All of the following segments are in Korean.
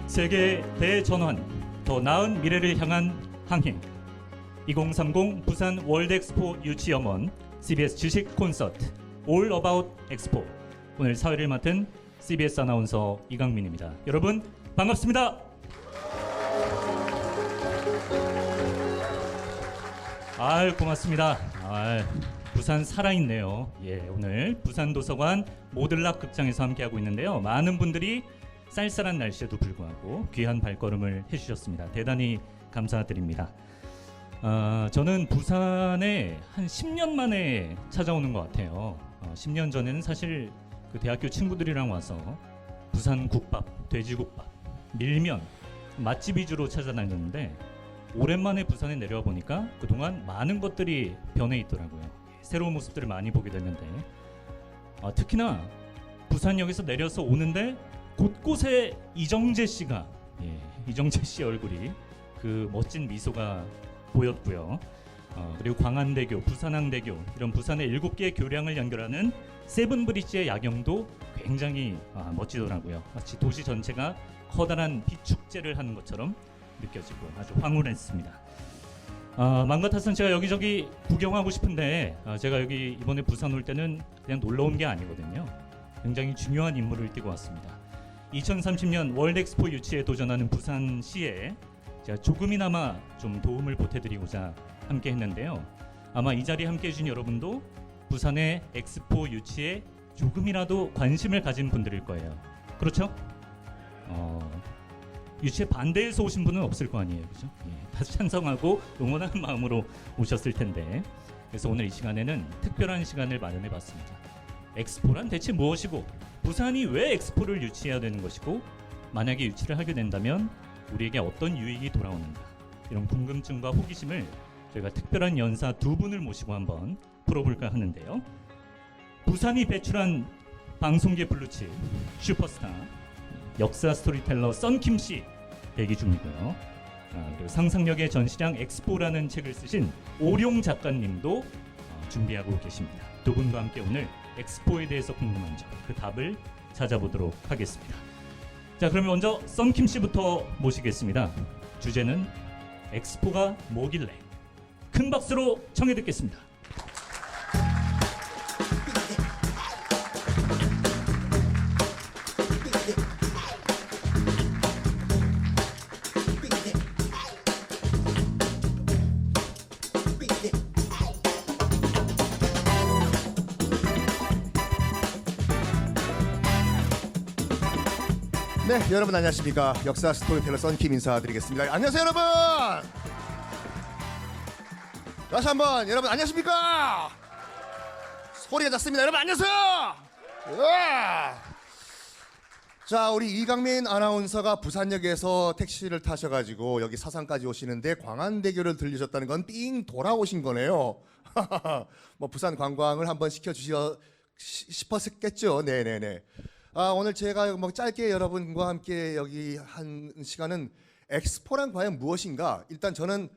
세계 대전환, 더 나은 미래를 향한 항행. 2030 부산 월드 엑스포 유치 염원 CBS 주식 콘서트 All About 엑스포. 오늘 사회를 맡은 CBS 아나운서 이강민입니다. 여러분 반갑습니다. 고맙습니다. 부산 살아있네요. 오늘 부산도서관 모들락 극장에서 함께하고 있는데요. 많은 분들이 쌀쌀한 날씨에도 불구하고 귀한 발걸음을 해주셨습니다. 대단히 감사드립니다. 저는 부산에 한 10년 만에 찾아오는 것 같아요. 10년 전에는 사실 그 대학교 친구들이랑 와서 부산 국밥, 돼지국밥, 밀면, 맛집 위주로 찾아다녔는데 오랜만에 부산에 내려와 보니까 그동안 많은 것들이 변해 있더라고요. 새로운 모습들을 많이 보게 됐는데 특히나 부산역에서 내려서 오는데 곳곳에 이정재 씨가 이정재 씨의 얼굴이 그 멋진 미소가 보였고요. 그리고 광안대교, 부산항대교 이런 부산의 7개의 교량을 연결하는 세븐브릿지의 야경도 굉장히 멋지더라고요. 마치 도시 전체가 커다란 비축제를 하는 것처럼 느껴지고 아주 황홀했습니다. 맘 같아서는 제가 여기저기 구경하고 싶은데 제가 여기 이번에 부산 올 때는 그냥 놀러 온 게 아니거든요. 굉장히 중요한 임무를 띠고 왔습니다. 2030년 월드 엑스포 유치에 도전하는 부산시에 제가 조금이나마 좀 도움을 보태드리고자 함께 했는데요. 아마 이 자리에 함께 해주신 여러분도 부산의 엑스포 유치에 조금이라도 관심을 가진 분들일 거예요. 그렇죠? 유치에 반대해서 오신 분은 없을 거 아니에요, 그죠? 다 찬성하고 응원하는 마음으로 오셨을 텐데, 그래서 오늘 이 시간에는 특별한 시간을 마련해봤습니다. 엑스포란 대체 무엇이고, 부산이 왜 엑스포를 유치해야 되는 것이고, 만약에 유치를 하게 된다면 우리에게 어떤 유익이 돌아오는가, 이런 궁금증과 호기심을 저희가 특별한 연사 두 분을 모시고 한번 풀어볼까 하는데요. 부산이 배출한 방송계 블루칩 슈퍼스타 역사 스토리텔러 썬킴 씨 대기 중이고요. 그리고 상상력의 전시량 엑스포라는 책을 쓰신 오룡 작가님도 준비하고 계십니다. 두 분과 함께 오늘 엑스포에 대해서 궁금한 점, 그 답을 찾아보도록 하겠습니다. 자, 그러면 먼저 썬킴 씨부터 모시겠습니다. 주제는 엑스포가 뭐길래? 큰 박수로 청해 듣겠습니다. 네, 여러분 안녕하십니까. 역사 스토리텔러 썬킴 인사드리겠습니다. 안녕하세요, 여러분. 다시 한번 여러분 안녕하십니까. 소리가 작습니다. 여러분 안녕하세요. 자, 우리 이강민 아나운서가 부산역에서 택시를 타셔가지고 여기 사상까지 오시는데 광안대교를 들리셨다는 건 삥 돌아오신 거네요. 뭐 부산 관광을 한번 시켜주시어 싶었겠죠. 네네네. 오늘 제가 뭐 짧게 여러분과 함께 여기 한 시간은 엑스포란 과연 무엇인가? 일단 저는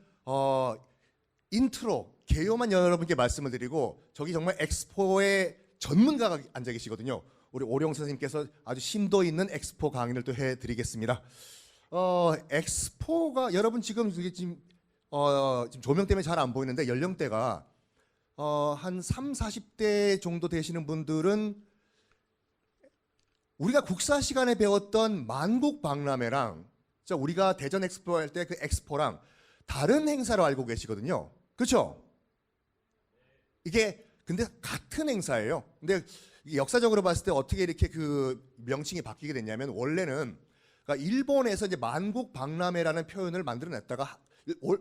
인트로 개요만 여러분께 말씀을 드리고, 저기 정말 엑스포의 전문가가 앉아 계시거든요. 우리 오룡 선생님께서 아주 심도 있는 엑스포 강의를 또 해드리겠습니다. 엑스포가 여러분 지금 지금 조명 때문에 잘 안 보이는데 연령대가 한 3, 40대 정도 되시는 분들은 우리가 국사 시간에 배웠던 만국박람회랑 우리가 대전 엑스포 할 때 그 엑스포랑 다른 행사로 알고 계시거든요. 그렇죠? 이게 근데 같은 행사예요. 근데 역사적으로 봤을 때 어떻게 이렇게 그 명칭이 바뀌게 됐냐면, 원래는 그러니까 일본에서 이제 만국박람회라는 표현을 만들어냈다가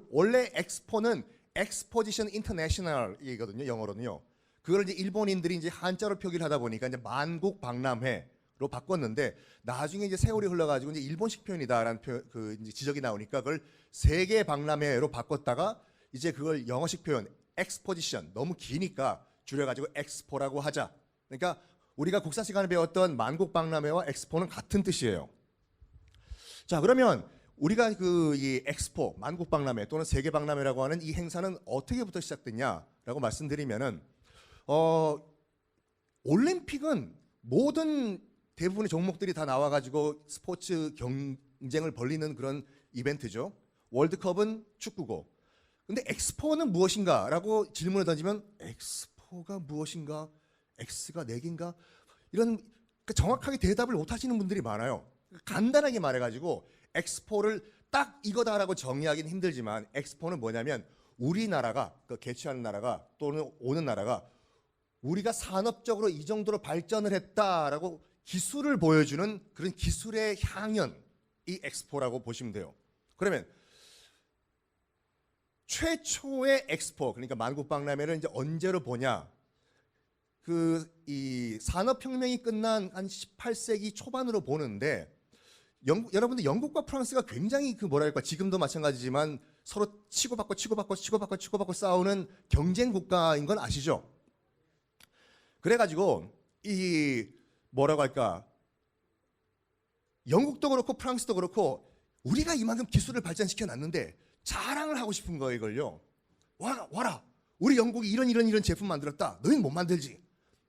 원래 엑스포는 엑스포지션 인터내셔널이거든요, 영어로는요. 그걸 이제 일본인들이 이제 한자로 표기를 하다 보니까 이제 만국박람회로 바꿨는데, 나중에 이제 세월이 흘러가지고 이제 일본식 표현이다라는 그 이제 지적이 나오니까 그걸 세계 박람회로 바꿨다가 이제 그걸 영어식 표현 엑스포지션 너무 기니까 줄여가지고 엑스포라고 하자. 그러니까 우리가 국사 시간에 배웠던 만국박람회와 엑스포는 같은 뜻이에요. 자, 그러면 우리가 그 이 엑스포, 만국박람회 또는 세계박람회라고 하는 이 행사는 어떻게부터 시작됐냐라고 말씀드리면은 올림픽은 모든 대부분의 종목들이 다 나와가지고 스포츠 경쟁을 벌리는 그런 이벤트죠. 월드컵은 축구고. 근데 엑스포는 무엇인가라고 질문을 던지면 엑스포가 무엇인가? X가 4개인가? 이런 정확하게 대답을 못 하시는 분들이 많아요. 간단하게 말해가지고 엑스포를 딱 이거다라고 정의하기는 힘들지만 엑스포는 뭐냐면 우리나라가 개최하는 나라가 또는 오는 나라가 우리가 산업적으로 이 정도로 발전을 했다라고 기술을 보여주는 그런 기술의 향연이 엑스포라고 보시면 돼요. 그러면 최초의 엑스포, 그러니까 만국박람회를 이제 언제로 보냐? 이 산업혁명이 끝난 한 18세기 초반으로 보는데 여러분들 영국과 프랑스가 굉장히 뭐랄까 지금도 마찬가지지만 서로 치고받고 싸우는 경쟁 국가인 건 아시죠? 그래가지고 뭐라고 할까? 영국도 그렇고 프랑스도 그렇고 우리가 이만큼 기술을 발전시켜 놨는데 자랑을 하고 싶은 거예요, 이걸요. 와라. 우리 영국이 이런 제품 만들었다. 너희는 못 만들지.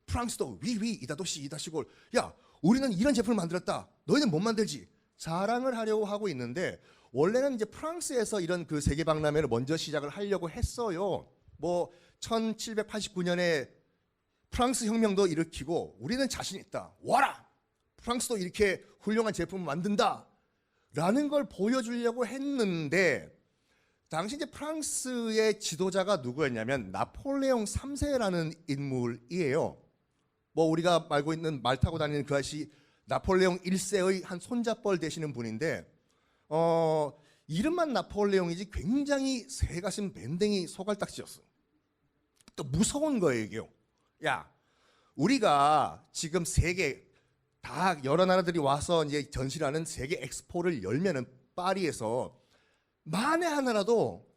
프랑스도 이다도시 이다시골. 야, 우리는 이런 제품을 만들었다. 너희는 못 만들지. 자랑을 하려고 하고 있는데 원래는 이제 프랑스에서 이런 세계 박람회를 먼저 시작을 하려고 했어요. 1789년에 프랑스 혁명도 일으키고 우리는 자신 있다. 와라. 프랑스도 이렇게 훌륭한 제품을 만든다. 라는 걸 보여주려고 했는데 당시 이제 프랑스의 지도자가 누구였냐면 나폴레옹 3세라는 인물이에요. 우리가 알고 있는 말 타고 다니는 그 아저씨 나폴레옹 1세의 한 손잡벌 되시는 분인데 이름만 나폴레옹이지 굉장히 새가슴 밴댕이 소갈딱지였어. 또 무서운 거예요, 이게요. 야, 우리가 지금 세계 다 여러 나라들이 와서 이제 전시하는 세계 엑스포를 열면은 파리에서 만에 하나라도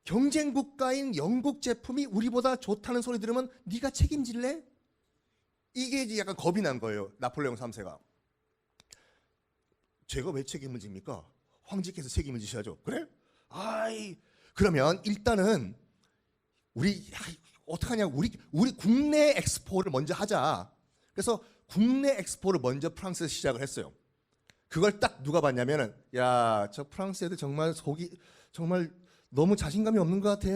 경쟁 국가인 영국 제품이 우리보다 좋다는 소리 들으면 네가 책임질래? 이게 이제 약간 겁이 난 거예요, 나폴레옹 3세가. 제가 왜 책임을 집니까? 황제께서 책임을 지셔야죠. 그래? 그러면 일단은 어떡하냐? 우리 국내 엑스포를 먼저 하자. 그래서 국내 엑스포를 먼저 프랑스에서 시작을 했어요. 그걸 딱 누가 봤냐면은 야, 저 프랑스 애들 정말 정말 너무 자신감이 없는 것 같아.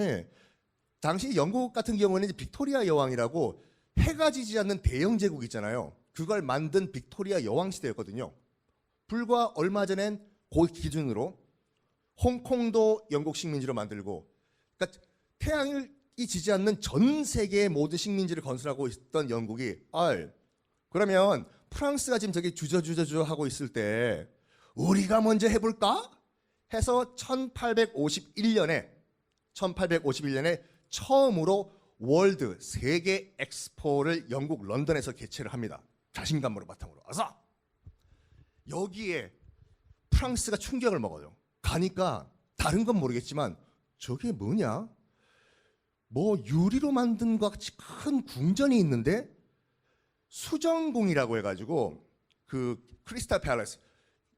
당시 영국 같은 경우는 이제 빅토리아 여왕이라고 해가 지지 않는 대영 제국 있잖아요. 그걸 만든 빅토리아 여왕 시대였거든요. 불과 얼마 전엔 그 기준으로 홍콩도 영국 식민지로 만들고, 그러니까 태양이 지지 않는 전 세계의 모든 식민지를 건설하고 있던 영국이 그러면 프랑스가 지금 저기 주저주저 하고 있을 때 우리가 먼저 해볼까? 해서 1851년에 처음으로 월드 세계 엑스포를 영국 런던에서 개최를 합니다. 자신감으로 바탕으로. 아사! 여기에 프랑스가 충격을 먹어요. 가니까 다른 건 모르겠지만 저게 뭐냐? 유리로 만든 것 같이 큰 궁전이 있는데 수정궁이라고 해가지고 크리스탈 팰리스,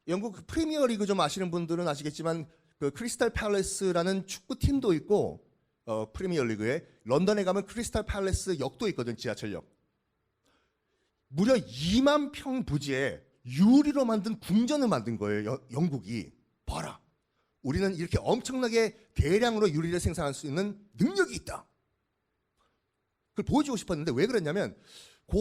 영국 프리미어 리그 좀 아시는 분들은 아시겠지만 크리스탈 팰리스라는 축구팀도 있고 프리미어 리그에 런던에 가면 크리스탈 팰리스 역도 있거든, 지하철역. 무려 2만 평 부지에 유리로 만든 궁전을 만든 거예요, 영국이. 봐라, 우리는 이렇게 엄청나게 대량으로 유리를 생산할 수 있는 능력이 있다. 그걸 보여주고 싶었는데 왜 그랬냐면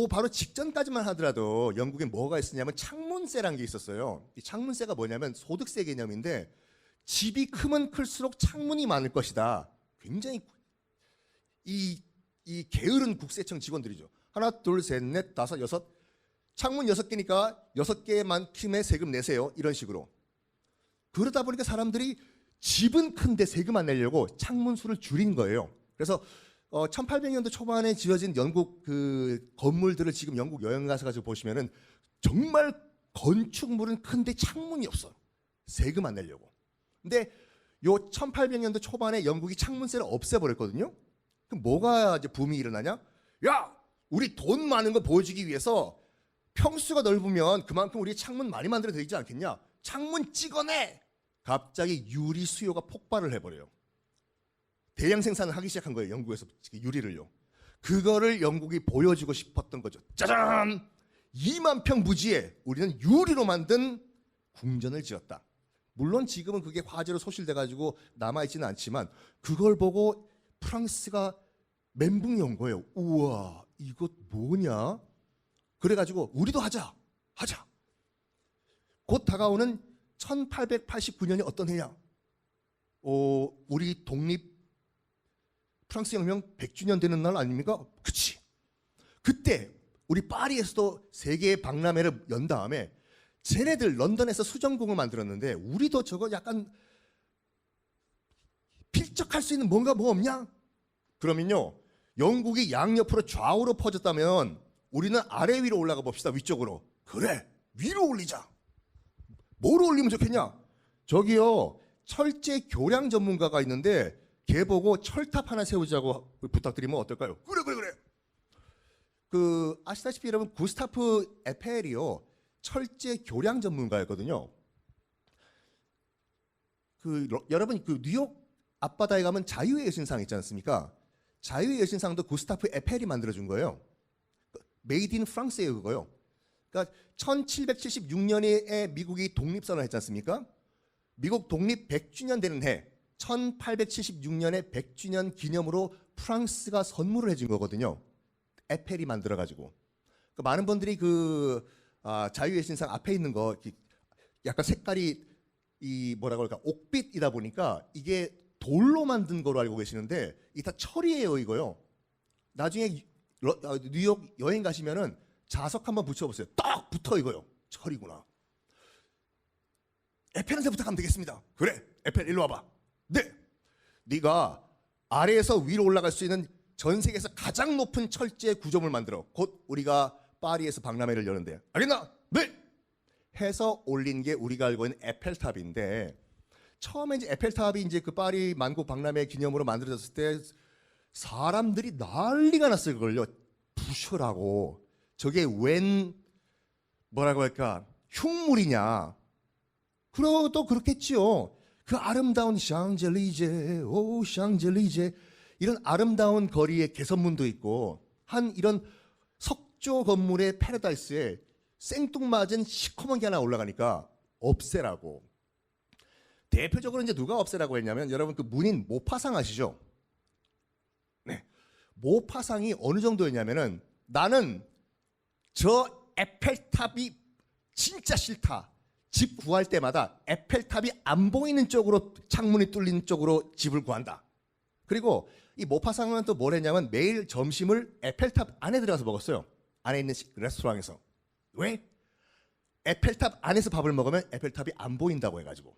바로 직전까지만 하더라도 영국에 뭐가 있었냐면 창문세라는 게 있었어요. 이 창문세가 뭐냐면 소득세 개념인데 집이 크면 클수록 창문이 많을 것이다. 굉장히 이 게으른 국세청 직원들이죠. 하나, 둘, 셋, 넷, 다섯, 여섯. 창문 6개니까 6개만큼의 세금 내세요. 이런 식으로. 그러다 보니까 사람들이 집은 큰데 세금 안 내려고 창문 수를 줄인 거예요. 그래서 1800년도 초반에 지어진 영국 건물들을 지금 영국 여행 가서 보시면은 정말 건축물은 큰데 창문이 없어. 세금 안 내려고. 근데 요 1800년도 초반에 영국이 창문세를 없애버렸거든요. 그럼 뭐가 이제 붐이 일어나냐? 야, 우리 돈 많은 거 보여주기 위해서 평수가 넓으면 그만큼 우리 창문 많이 만들어야 되지 않겠냐? 창문 찍어내! 갑자기 유리 수요가 폭발을 해버려요. 대량 생산을 하기 시작한 거예요, 영국에서 유리를요. 그거를 영국이 보여주고 싶었던 거죠. 짜잔! 2만 평 부지에 우리는 유리로 만든 궁전을 지었다. 물론 지금은 그게 화재로 소실돼 가지고 남아 있지는 않지만 그걸 보고 프랑스가 멘붕이 온 거예요. 우와, 이것 뭐냐? 그래 가지고 우리도 하자. 곧 다가오는 1889년이 어떤 해냐? 우리 독립 프랑스 혁명 100주년 되는 날 아닙니까? 그치. 그때 우리 파리에서도 세계의 박람회를 연 다음에 쟤네들 런던에서 수정궁을 만들었는데 우리도 저거 약간 필적할 수 있는 뭔가 뭐 없냐? 그러면요, 영국이 양옆으로 좌우로 퍼졌다면 우리는 아래 위로 올라가 봅시다. 위쪽으로. 그래, 위로 올리자. 뭐로 올리면 좋겠냐? 저기요, 철제 교량 전문가가 있는데 걔 보고 철탑 하나 세우자고 부탁드리면 어떨까요? 그래. 아시다시피 여러분, 구스타프 에펠이요, 철제 교량 전문가였거든요. 여러분, 뉴욕 앞바다에 가면 자유의 여신상 있지 않습니까? 자유의 여신상도 구스타프 에펠이 만들어준 거예요. 메이드 인 프랑스예요, 그거요. 그러니까 1776년에 미국이 독립선언을 했지 않습니까? 미국 독립 100주년 되는 해 1876년에 100주년 기념으로 프랑스가 선물을 해준 거거든요. 에펠이 만들어가지고. 많은 분들이 자유의 신상 앞에 있는 거 약간 색깔이 뭐라고 할까, 옥빛이다 보니까 이게 돌로 만든 거로 알고 계시는데 이게 다 철이에요, 이거요. 나중에 뉴욕 여행 가시면은 자석 한번 붙여보세요. 딱 붙어, 이거요. 철이구나. 에펠한테 부탁하면 되겠습니다. 그래, 에펠 일로 와봐. 네, 네가 아래에서 위로 올라갈 수 있는 전 세계에서 가장 높은 철제 구조물 만들어. 곧 우리가 파리에서 박람회를 여는데, 알겠나? 네. 해서 올린 게 우리가 알고 있는 에펠탑인데, 처음에 이제 에펠탑이 이제 그 파리 만국 박람회 기념으로 만들어졌을 때 사람들이 난리가 났어요. 그걸요, 부셔라고. 저게 웬 뭐라고 할까, 흉물이냐. 그러고 또 그렇겠지요. 그 아름다운 샹젤리제, 오 샹젤리제, 이런 아름다운 거리에 개선문도 있고 한 이런 석조 건물의 패러다이스에 생뚱맞은 시커먼 게 하나 올라가니까 없애라고. 대표적으로 이제 누가 없애라고 했냐면, 여러분 그 문인 모파상 아시죠? 네, 모파상이 어느 정도였냐면은, 나는 저 에펠탑이 진짜 싫다. 집 구할 때마다 에펠탑이 안 보이는 쪽으로, 창문이 뚫린 쪽으로 집을 구한다. 그리고 이 모파상은 또 뭘 했냐면 매일 점심을 에펠탑 안에 들어가서 먹었어요. 안에 있는 레스토랑에서. 왜? 에펠탑 안에서 밥을 먹으면 에펠탑이 안 보인다고 해가지고.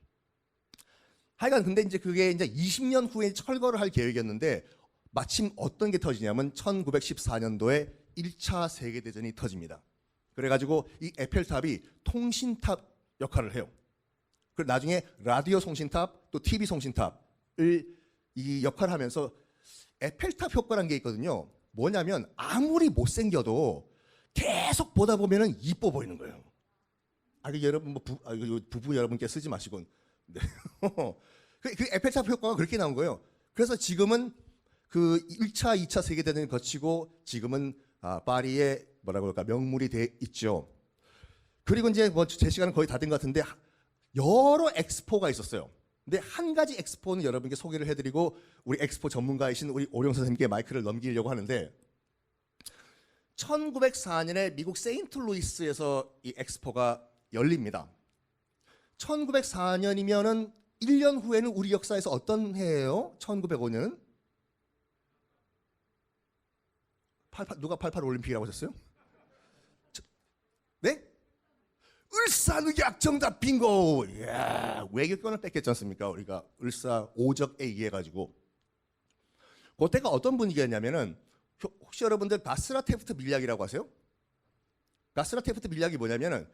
하여간 근데 이제 그게 이제 20년 후에 철거를 할 계획이었는데 마침 어떤 게 터지냐면 1914년도에 1차 세계대전이 터집니다. 그래가지고 이 에펠탑이 통신탑 역할을 해요. 그리고 나중에 라디오 송신탑, 또 TV 송신탑을 이 역할을 하면서 에펠탑 효과라는 게 있거든요. 뭐냐면 아무리 못생겨도 계속 보다 보면은 이뻐 보이는 거예요. 여러분 부부 여러분께 쓰지 마시고. 네. 그 에펠탑 효과가 그렇게 나온 거예요. 그래서 지금은 그 1차, 2차 세계대전을 거치고 지금은 파리에 뭐라고 할까, 명물이 돼 있죠. 그리고 이제 제 시간은 거의 다 된 것 같은데 여러 엑스포가 있었어요. 근데 한 가지 엑스포는 여러분께 소개를 해드리고 우리 엑스포 전문가이신 우리 오룡 선생님께 마이크를 넘기려고 하는데, 1904년에 미국 세인트루이스에서 이 엑스포가 열립니다. 1904년이면은 1년 후에는 우리 역사에서 어떤 해예요? 1905년은? 누가 88 올림픽이라고 하셨어요? 네? 을사늑약 정답 빙고. 이야, 외교권을 뺏겼지 않습니까? 우리가 을사오적에 의해가지고. 그때가 어떤 분위기였냐면은, 혹시 여러분들 가스라 테프트 밀약이라고 아세요? 가스라 테프트 밀약이 뭐냐면은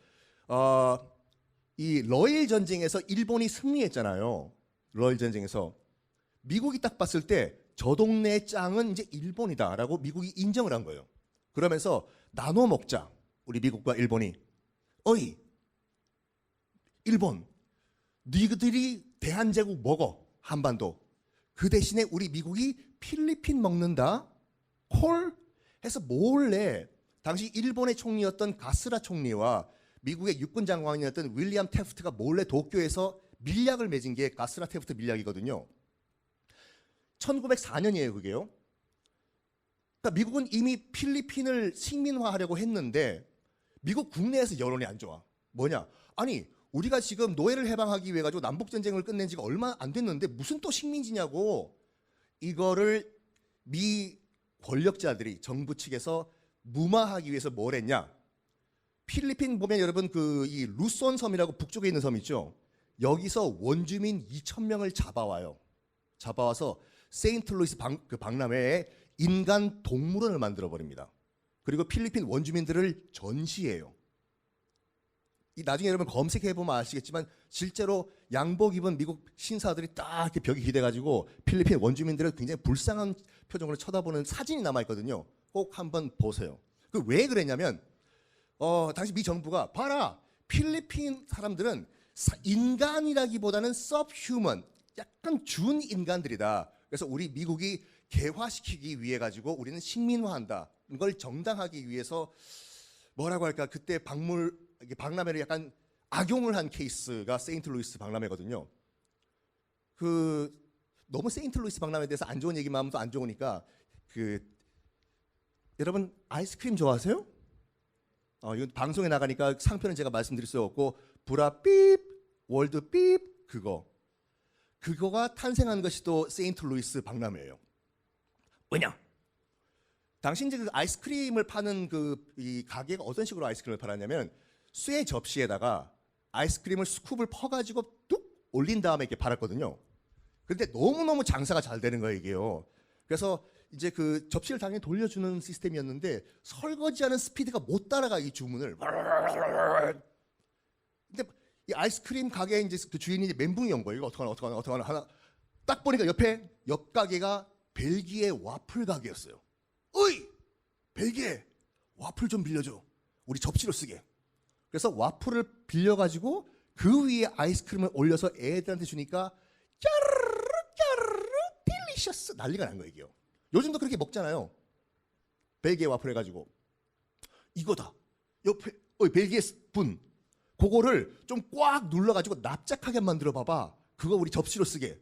이 러일 전쟁에서 일본이 승리했잖아요. 러일 전쟁에서 미국이 딱 봤을 때 저 동네의 짱은 이제 일본이다라고 미국이 인정을 한 거예요. 그러면서 나눠 먹자. 우리 미국과 일본이. 어이, 일본, 니들이 대한제국 먹어, 한반도. 그 대신에 우리 미국이 필리핀 먹는다. 콜? 해서 몰래 당시 일본의 총리였던 가스라 총리와 미국의 육군 장관이었던 윌리엄 테프트가 몰래 도쿄에서 밀약을 맺은 게 가스라 테프트 밀약이거든요. 1904년이에요, 그게요. 그러니까 미국은 이미 필리핀을 식민화하려고 했는데 미국 국내에서 여론이 안 좋아. 뭐냐? 아니, 우리가 지금 노예를 해방하기 위해 가지고 남북 전쟁을 끝낸 지가 얼마 안 됐는데 무슨 또 식민지냐고. 이거를 미 권력자들이 정부 측에서 무마하기 위해서 뭘 했냐? 필리핀 보면 여러분 그 이 루손 섬이라고 북쪽에 있는 섬 있죠. 여기서 원주민 2,000명을 잡아와요. 잡아와서 세인트루이스 박람회에 인간 동물원을 만들어 버립니다. 그리고 필리핀 원주민들을 전시해요. 이 나중에 여러분 검색해 보면 아시겠지만 실제로 양복 입은 미국 신사들이 딱 이렇게 벽에 기대가지고 필리핀 원주민들을 굉장히 불쌍한 표정으로 쳐다보는 사진이 남아 있거든요. 꼭 한번 보세요. 그 왜 그랬냐면 당시 미 정부가 봐라, 필리핀 사람들은 인간이라기보다는 subhuman, 약간 준 인간들이다. 그래서 우리 미국이 개화시키기 위해 가지고 우리는 식민화한다. 이걸 정당하기 위해서 뭐라고 할까? 그때 박람회를 약간 악용을 한 케이스가 세인트루이스 박람회거든요. 너무 세인트루이스 박람회에 대해서 안 좋은 얘기만 하면 또 안 좋으니까 여러분 아이스크림 좋아하세요? 이건 방송에 나가니까 상표는 제가 말씀드릴 수 없고 브라 삐 월드 삐 그거가 탄생한 것이 또 세인트루이스 박람회예요. 왜냐? 당시 이제 그 아이스크림을 파는 이 가게가 어떤 식으로 아이스크림을 팔았냐면 쇠 접시에다가 아이스크림을 스쿱을 퍼가지고 뚝 올린 다음에 이렇게 팔았거든요. 근데 너무너무 장사가 잘 되는 거예요, 이게요. 그래서 이제 그 접시를 당연히 돌려주는 시스템이었는데 설거지하는 스피드가 못 따라가, 이 주문을. 근데 이 아이스크림 가게에 이제 그 주인이 이제 멘붕이 온 거예요. 이거 어떡하나 하나 딱 보니까 옆 가게가 벨기에 와플 가게였어요. 어이, 벨기에 와플 좀 빌려줘. 우리 접시로 쓰게. 그래서 와플을 빌려가지고 그 위에 아이스크림을 올려서 애들한테 주니까 짜르르 딜리셔스 난리가 난 거예요, 이게요. 요즘도 그렇게 먹잖아요. 벨기에 와플 해가지고 이거다. 옆에 벨기에 분 그거를 좀 꽉 눌러가지고 납작하게 만들어 봐봐. 그거 우리 접시로 쓰게.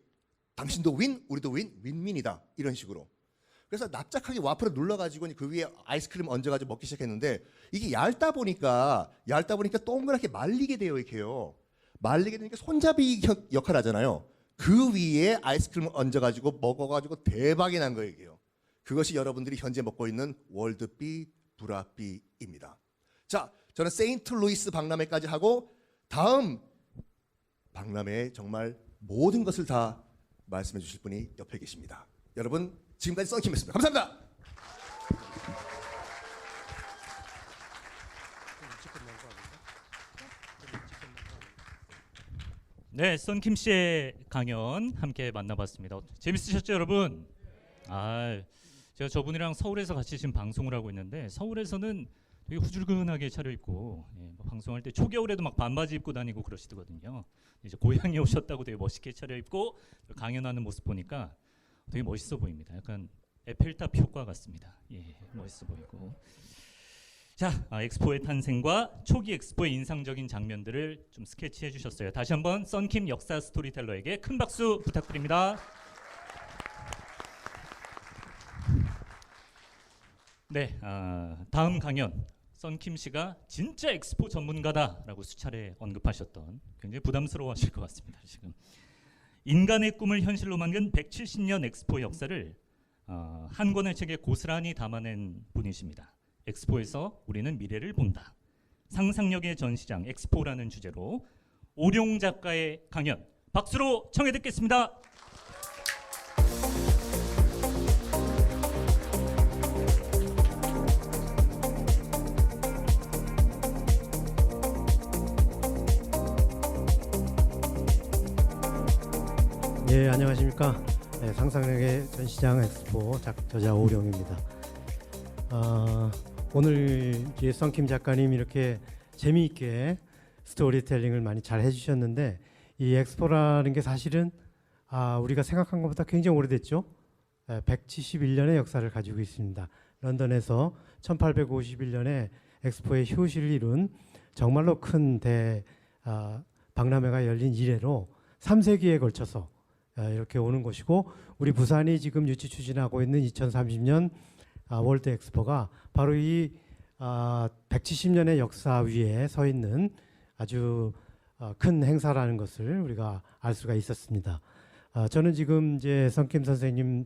당신도 윈, 우리도 윈, 윈윈이다. 이런 식으로. 그래서 납작하게 와플을 눌러가지고 그 위에 아이스크림 얹어가지고 먹기 시작했는데 이게 얇다 보니까 동그랗게 말리게 돼요, 이렇게요. 말리게 되니까 손잡이 역할 하잖아요. 그 위에 아이스크림을 얹어가지고 먹어가지고 대박이 난 거예요, 이게요. 그것이 여러분들이 현재 먹고 있는 월드비 브라비입니다. 자, 저는 세인트루이스 박람회까지 하고 다음 박람회에 정말 모든 것을 다 말씀해 주실 분이 옆에 계십니다. 여러분, 지금까지 썬킴이었습니다. 감사합니다. 네, 썬킴 씨의 강연 함께 만나봤습니다. 재밌으셨죠, 여러분? 제가 저분이랑 서울에서 같이 지금 방송을 하고 있는데 서울에서는 되게 후줄근하게 차려입고 방송할 때 초겨울에도 막 반바지 입고 다니고 그러시더거든요. 이제 고향에 오셨다고 되게 멋있게 차려입고 강연하는 모습 보니까 되게 멋있어 보입니다. 약간 에펠탑 효과 같습니다. 멋있어 보이고. 자, 엑스포의 탄생과 초기 엑스포의 인상적인 장면들을 좀 스케치해 주셨어요. 다시 한번 썬킴 역사 스토리텔러에게 큰 박수 부탁드립니다. 네, 다음 강연 썬킴 씨가 진짜 엑스포 전문가다라고 수차례 언급하셨던, 굉장히 부담스러워하실 것 같습니다. 지금 인간의 꿈을 현실로 만든 170년 엑스포 역사를 한 권의 책에 고스란히 담아낸 분이십니다. 엑스포에서 우리는 미래를 본다. 상상력의 전시장 엑스포라는 주제로 오룡 작가의 강연 박수로 청해 듣겠습니다. 네, 안녕하십니까. 상상력의 전시장 엑스포 저자 오룡입니다. 오늘 썬킴 작가님 이렇게 재미있게 스토리텔링을 많이 잘 해주셨는데, 이 엑스포라는 게 사실은 우리가 생각한 것보다 굉장히 오래됐죠. 171년의 역사를 가지고 있습니다. 런던에서 1851년에 엑스포의 효시를 이룬 정말로 큰 박람회가 열린 이래로 3세기에 걸쳐서 이렇게 오는 것이고, 우리 부산이 지금 유치 추진하고 있는 2030년 월드 엑스포가 바로 이 170년의 역사 위에 서 있는 아주 큰 행사라는 것을 우리가 알 수가 있었습니다. 저는 지금 이제 성김 선생님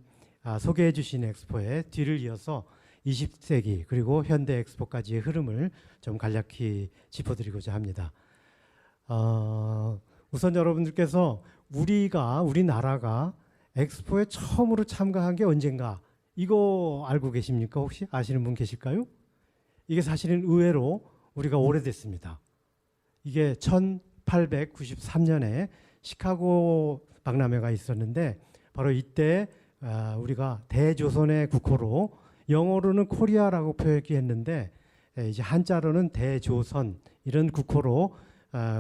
소개해 주신 엑스포의 뒤를 이어서 20세기 그리고 현대 엑스포까지의 흐름을 좀 간략히 짚어드리고자 합니다. 우선 여러분들께서 우리나라가 엑스포에 처음으로 참가한 게 언젠가, 이거 알고 계십니까? 혹시 아시는 분 계실까요? 이게 사실은 의외로 우리가 오래됐습니다. 이게 1893년에 시카고 박람회가 있었는데, 바로 이때 우리가 대조선의 국호로, 영어로는 코리아라고 표기했는데 이제 한자로는 대조선, 이런 국호로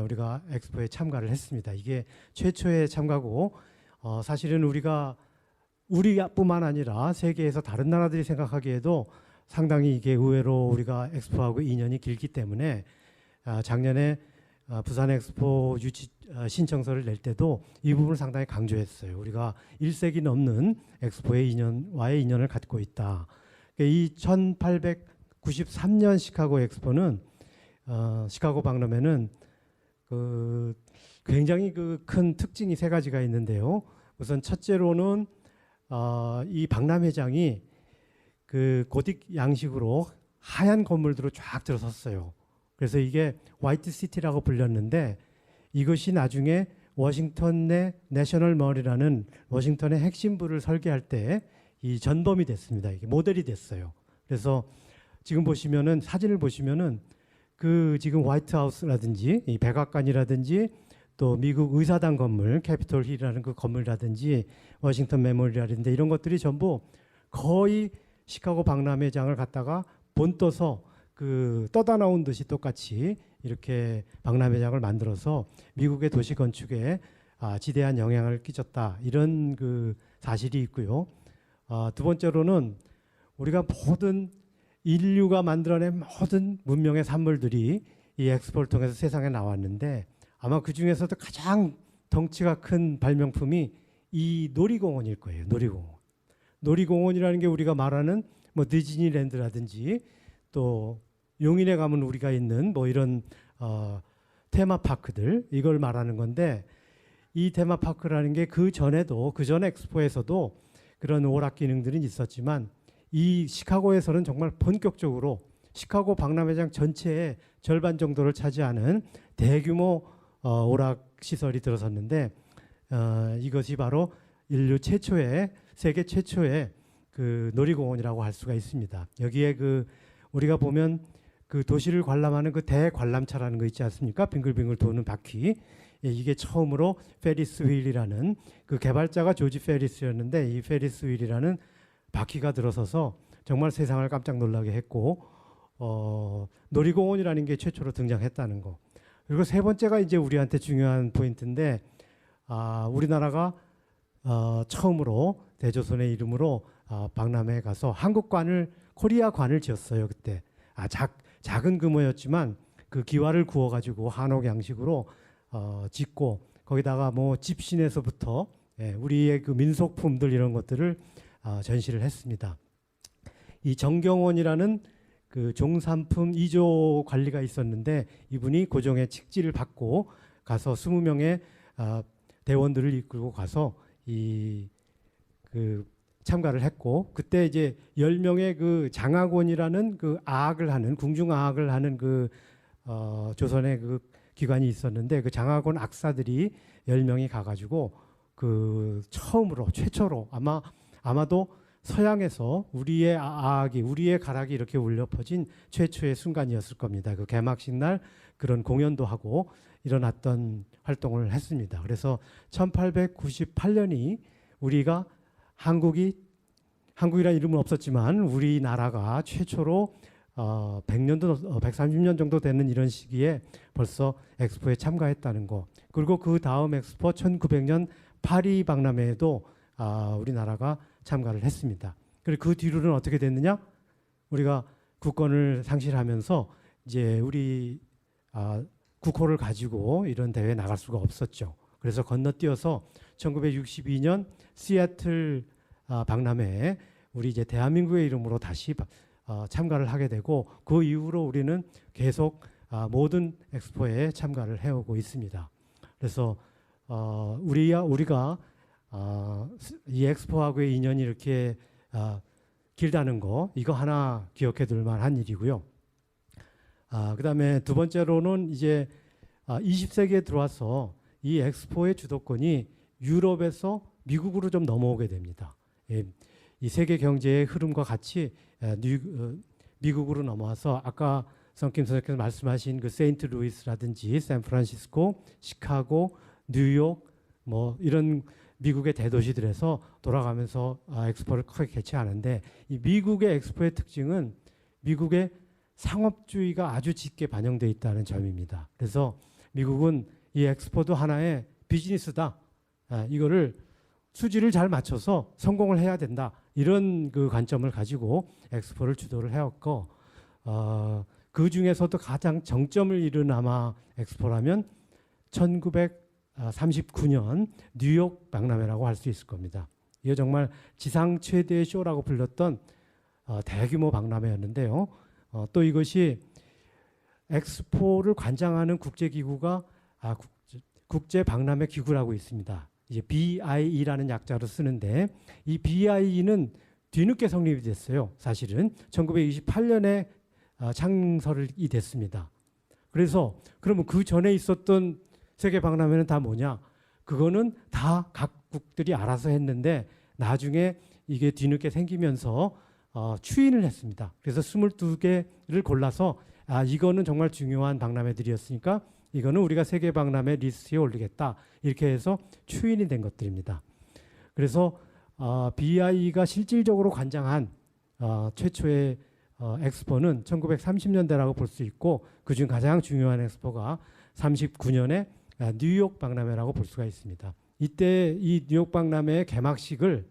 우리가 엑스포에 참가를 했습니다. 이게 최초의 참가고, 사실은 우리뿐만 아니라 세계에서 다른 나라들이 생각하기에도 상당히 이게 의외로 우리가 엑스포하고 인연이 길기 때문에 작년에 부산 엑스포 유치 신청서를 낼 때도 이 부분을 상당히 강조했어요. 우리가 1세기 넘는 엑스포의 인연을 갖고 있다. 이 1893년 시카고 엑스포는 시카고 박람회는 굉장히 큰 특징이 세 가지가 있는데요. 우선 첫째로는 이 박람회장이 고딕 양식으로 하얀 건물들로 쫙 들어섰어요. 그래서 이게 화이트 시티라고 불렸는데, 이것이 나중에 워싱턴 내 내셔널 몰이라는 워싱턴의 핵심부를 설계할 때 이 전범이 됐습니다. 이게 모델이 됐어요. 그래서 지금 보시면은, 사진을 보시면은 지금 화이트하우스라든지 이 백악관이라든지 또 미국 의사당 건물 캐피톨 힐이라는 그 건물이라든지 워싱턴 메모리얼인데, 이런 것들이 전부 거의 시카고 박람회장을 갖다가 본떠서 떠다 나온 듯이 똑같이 이렇게 박람회장을 만들어서 미국의 도시 건축에 지대한 영향을 끼쳤다, 이런 사실이 있고요. 두 번째로는 우리가 모든 인류가 만들어낸 모든 문명의 산물들이 이 엑스포를 통해서 세상에 나왔는데, 아마 그 중에서도 가장 덩치가 큰 발명품이 이 놀이공원일 거예요. 놀이공원이라는 게 우리가 말하는 뭐 디즈니랜드라든지 또 용인에 가면 우리가 있는 뭐 이런 테마파크들, 이걸 말하는 건데, 이 테마파크라는 게 그 전 엑스포에서도 그런 오락 기능들은 있었지만, 이 시카고에서는 정말 본격적으로 시카고 박람회장 전체의 절반 정도를 차지하는 대규모 오락 시설이 들어섰는데, 이것이 바로 세계 최초의 놀이공원이라고 할 수가 있습니다. 여기에 우리가 보면 도시를 관람하는 대관람차라는 거 있지 않습니까? 빙글빙글 도는 바퀴. 이게 처음으로 페리스 휠이라는, 개발자가 조지 페리스였는데, 이 페리스 휠이라는 바퀴가 들어서서 정말 세상을 깜짝 놀라게 했고, 놀이공원이라는 게 최초로 등장했다는 거. 그리고 세 번째가 이제 우리한테 중요한 포인트인데, 우리나라가 처음으로 대조선의 이름으로 박람회에 가서 코리아관을 지었어요. 그때 작은 규모였지만 그 기와를 구워가지고 한옥 양식으로 짓고, 거기다가 뭐 집신에서부터 우리의 민속품들, 이런 것들을 전시를 했습니다. 이 정경원이라는 종산품 2조 관리가 있었는데, 이분이 고종의 칙지를 받고 가서 20명의 대원들을 이끌고 가서 참가를 했고, 그때 이제 10명의 장학원이라는 궁중아학을 하는 조선의 기관이 있었는데, 그 장학원 악사들이 10명이 가가지고 최초로 아마도 서양에서 우리의 가락이 이렇게 울려 퍼진 최초의 순간이었을 겁니다. 개막식 날 그런 공연도 하고 일어났던 활동을 했습니다. 그래서 1898년이 한국이라는 이름은 없었지만 우리나라가 최초로 130년 정도 되는 이런 시기에 벌써 엑스포에 참가했다는 거. 그리고 그 다음 엑스포 1900년 파리 박람회에도 우리나라가 참가를 했습니다. 그리고 그 뒤로는 어떻게 됐느냐? 우리가 국권을 상실하면서 이제 우리 국호를 가지고 이런 대회에 나갈 수가 없었죠. 그래서 건너뛰어서 1962년 시애틀 박람회에 우리 이제 대한민국의 이름으로 다시 참가를 하게 되고 그 이후로 우리는 계속 모든 엑스포에 참가를 해오고 있습니다. 그래서 우리가 이 엑스포하고의 인연이 이렇게 길다는 거 이거 하나 기억해 둘 만한 일이고요. 그다음에 두 번째로는 이제 20세기에 들어와서 이 엑스포의 주도권이 유럽에서 미국으로 좀 넘어오게 됩니다. 이 세계 경제의 흐름과 같이 미국으로 넘어와서 아까 성김 선생님께서 말씀하신 그 세인트루이스라든지 샌프란시스코, 시카고, 뉴욕 뭐 이런 미국의 대도시들에서 돌아가면서 엑스포를 크게 개최하는데 이 미국의 엑스포의 특징은 미국의 상업주의가 아주 짙게 반영되어 있다는 점입니다. 그래서 미국은 이 엑스포도 하나의 비즈니스다. 이거를 수지를 잘 맞춰서 성공을 해야 된다. 이런 그 관점을 가지고 엑스포를 주도를 해왔고 그 중에서도 가장 정점을 이룬 아마 엑스포라면 1939년 뉴욕 박람회라고 할 수 있을 겁니다. 이게 정말 지상 최대의 쇼라고 불렸던 대규모 박람회였는데요. 또 이것이 엑스포를 관장하는 국제기구가 국제박람회 기구라고 있습니다. 이제 BIE라는 약자로 쓰는데 이 BIE는 뒤늦게 성립이 됐어요. 사실은 1928년에 창설이 됐습니다. 그래서 그러면 그 전에 있었던 세계 박람회는 다 뭐냐? 그거는 다 각국들이 알아서 했는데 나중에 이게 뒤늦게 생기면서 추인을 했습니다. 그래서 22개를 골라서 이거는 정말 중요한 박람회들이었으니까 이거는 우리가 세계 박람회 리스트에 올리겠다. 이렇게 해서 추인이 된 것들입니다. 그래서 BIE가 실질적으로 관장한 최초의 엑스포는 1930년대라고 볼 수 있고 그중 가장 중요한 엑스포가 39년에 뉴욕 박람회라고 볼 수가 있습니다. 이때 이 뉴욕 박람회의 개막식을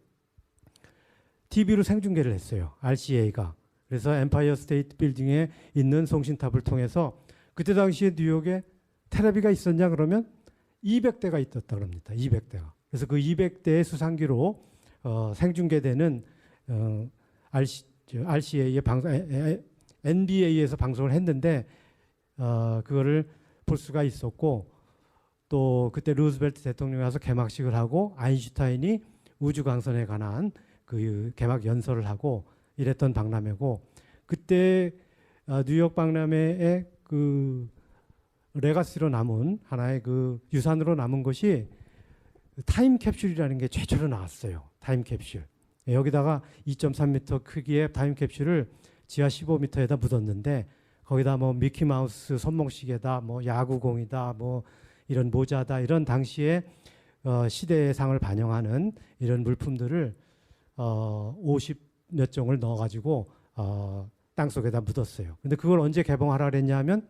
TV로 생중계를 했어요. RCA가. 그래서 엠파이어 스테이트 빌딩에 있는 송신탑을 통해서 그때 당시에 뉴욕에 텔레비가 있었냐 그러면 200대가 있었다 그럽니다. 200대가. 그래서 그 200대의 수상기로 생중계되는 RCA의 방송, NBA에서 방송을 했는데 그거를 볼 수가 있었고 또 그때 루즈벨트 대통령이 와서 개막식을 하고 아인슈타인이 우주광선에 관한 그 개막 연설을 하고 이랬던 박람회고 그때 뉴욕 박람회의 그 레가시로 남은 하나의 그 유산으로 남은 것이 타임캡슐이라는 게 최초로 나왔어요. 타임캡슐. 여기다가 2.3m 크기의 타임캡슐을 지하 15m에다 묻었는데 거기다 뭐 미키마우스 손목시계다 뭐 야구공이다 뭐 이런 모자다 이런 당시의 시대의 상을 반영하는 이런 물품들을 50몇 종을 넣어가지고 땅속에다 묻었어요. 근데 그걸 언제 개봉하라 그랬냐 하면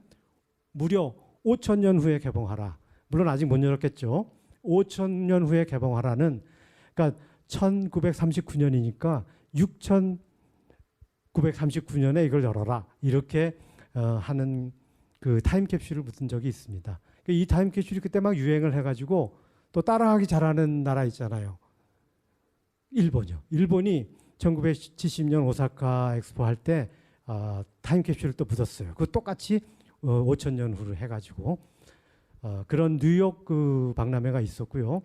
무려 5,000년 후에 개봉하라. 물론 아직 못 열었겠죠. 5,000년 후에 개봉하라는 그러니까 1939년이니까 6,939년에 이걸 열어라. 이렇게 하는 그 타임캡슐을 묻은 적이 있습니다. 이 타임캡슐이 그때 막 유행을 해가지고 또 따라하기 잘하는 나라 있잖아요. 일본이요. 일본이 1970년 오사카 엑스포 할 때 타임캡슐을 또 묻었어요. 그 똑같이 5,000년 후로 해가지고 그런 뉴욕 그 박람회가 있었고요.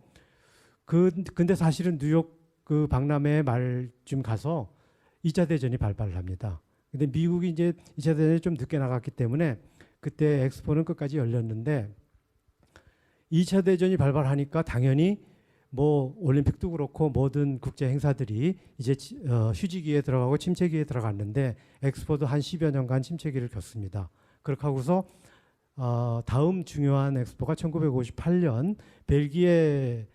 근데 사실은 뉴욕 그 박람회 말쯤 가서 2차 대전이 발발을 합니다. 근데 미국이 이제 2차 대전이 좀 늦게 나갔기 때문에 그때 엑스포는 끝까지 열렸는데 2차 대전이 발발하니까 당연히 뭐 올림픽도 그렇고 모든 국제 행사들이 이제 휴지기에 들어가고 침체기에 들어갔는데 엑스포도 한 10여 년간 침체기를 겪습니다. 그렇게 하고서 다음 중요한 엑스포가 1958년 벨기에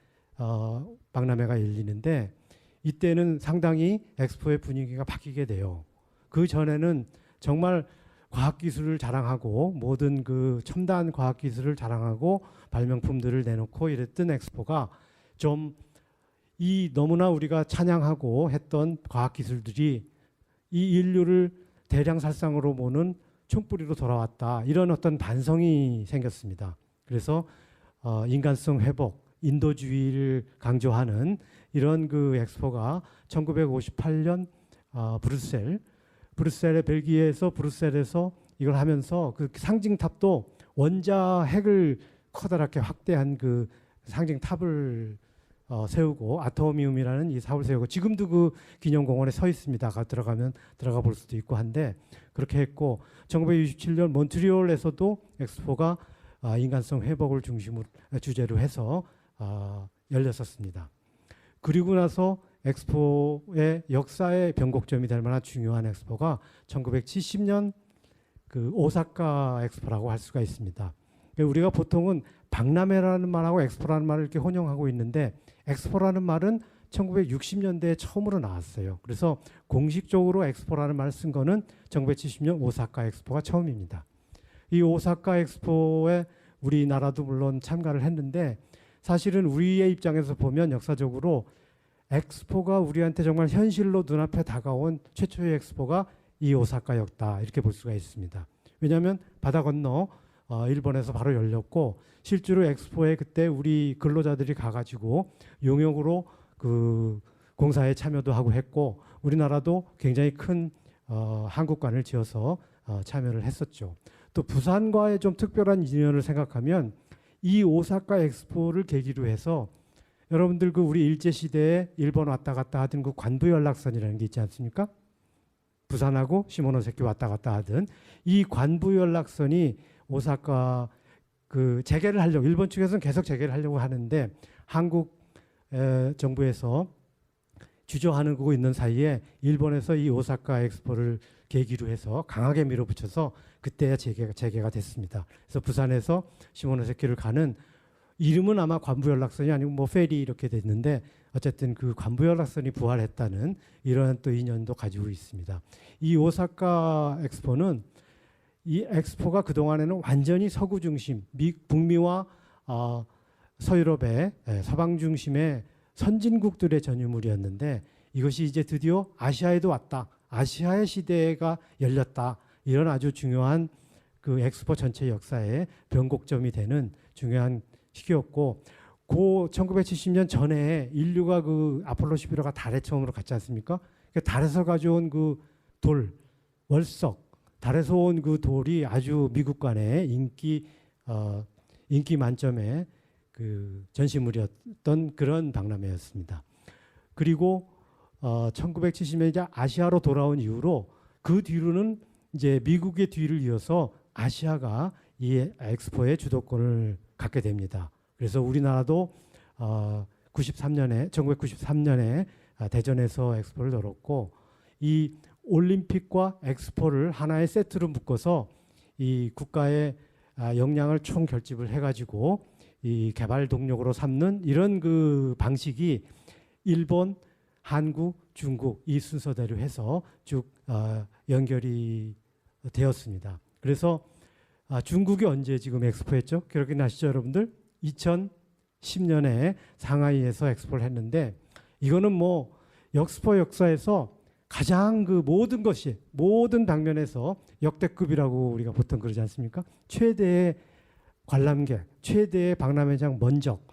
박람회가 열리는데 이때는 상당히 엑스포의 분위기가 바뀌게 돼요. 그 전에는 정말 과학기술을 자랑하고 모든 그 첨단 과학기술을 자랑하고 발명품들을 내놓고 이랬던 엑스포가 좀 이 너무나 우리가 찬양하고 했던 과학기술들이 이 인류를 대량살상으로 모는 총뿌리로 돌아왔다. 이런 어떤 반성이 생겼습니다. 그래서 인간성 회복, 인도주의를 강조하는 이런 그 엑스포가 1958년 브뤼셀의 벨기에에서 브뤼셀에서 이걸 하면서 그 상징탑도 원자 핵을 커다랗게 확대한 그 상징탑을 세우고 아토미움이라는 이 삽을 세우고 지금도 그 기념공원에 서 있습니다. 들어가 볼 수도 있고 한데 그렇게 했고 1967년 몬트리올에서도 엑스포가 인간성 회복을 주제로 해서 열렸었습니다. 그리고 나서 엑스포의 역사의 변곡점이 될 만한 중요한 엑스포가 1970년 그 오사카 엑스포라고 할 수가 있습니다. 우리가 보통은 박람회라는 말하고 엑스포라는 말을 이렇게 혼용하고 있는데 엑스포라는 말은 1960년대에 처음으로 나왔어요. 그래서 공식적으로 엑스포라는 말을 쓴 거는 1970년 오사카 엑스포가 처음입니다. 이 오사카 엑스포에 우리나라도 물론 참가를 했는데 사실은 우리의 입장에서 보면 역사적으로 엑스포가 우리한테 정말 현실로 눈앞에 다가온 최초의 엑스포가 이 오사카였다 이렇게 볼 수가 있습니다. 왜냐하면 바다 건너 일본에서 바로 열렸고 실제로 엑스포에 그때 우리 근로자들이 가가지고 용역으로 그 공사에 참여도 하고 했고 우리나라도 굉장히 큰 한국관을 지어서 참여를 했었죠. 또 부산과의 좀 특별한 인연을 생각하면 이 오사카 엑스포를 계기로 해서 여러분들 그 우리 일제 시대에 일본 왔다 갔다 하던 그 관부 연락선이라는 게 있지 않습니까? 부산하고 시모노세키 왔다 갔다 하던 이 관부 연락선이 오사카 그 재개를 하려고 일본 측에서는 계속 재개를 하려고 하는데 한국 정부에서 주저하고 있는 사이에 일본에서 이 오사카 엑스포를 계기로 해서 강하게 밀어붙여서 그때야 재개가 됐습니다. 그래서 부산에서 시모노세키를 가는 이름은 아마 관부 연락선이 아니고 뭐 페리 이렇게 됐는데 어쨌든 그 관부 연락선이 부활했다는 이러한 또 인연도 가지고 있습니다. 이 오사카 엑스포는 이 엑스포가 그동안에는 완전히 서구 중심, 북미와 서유럽의 서방 중심의 선진국들의 전유물이었는데 이것이 이제 드디어 아시아에도 왔다. 아시아의 시대가 열렸다. 이런 아주 중요한 그 엑스포 전체 역사의 변곡점이 되는 중요한 시기였고 그 1970년 전에 인류가 그 아폴로 11호가 달에 처음으로 갔지 않습니까? 달에서 가져온 그 돌, 월석, 달에서 온 그 돌이 아주 미국 간의 인기 만점의 그 전시물이었던 그런 박람회였습니다. 그리고 1970년 이제 아시아로 돌아온 이후로 그 뒤로는 이제 미국의 뒤를 이어서 아시아가 이 엑스포의 주도권을 갖게 됩니다. 그래서 우리나라도 1993년에 대전에서 엑스포를 열었고 이 올림픽과 엑스포를 하나의 세트로 묶어서 이 국가의 역량을 총 결집을 해가지고 이 개발 동력으로 삼는 이런 그 방식이 일본, 한국, 중국 이 순서대로 해서 쭉 연결이 되었습니다. 그래서 중국이 언제 지금 엑스포했죠? 기억나시죠, 여러분들? 2010년에 상하이에서 엑스포를 했는데 이거는 뭐 엑스포 역사에서 가장 그 모든 방면에서 역대급이라고 우리가 보통 그러지 않습니까? 최대의 관람객, 최대의 박람회장 면적,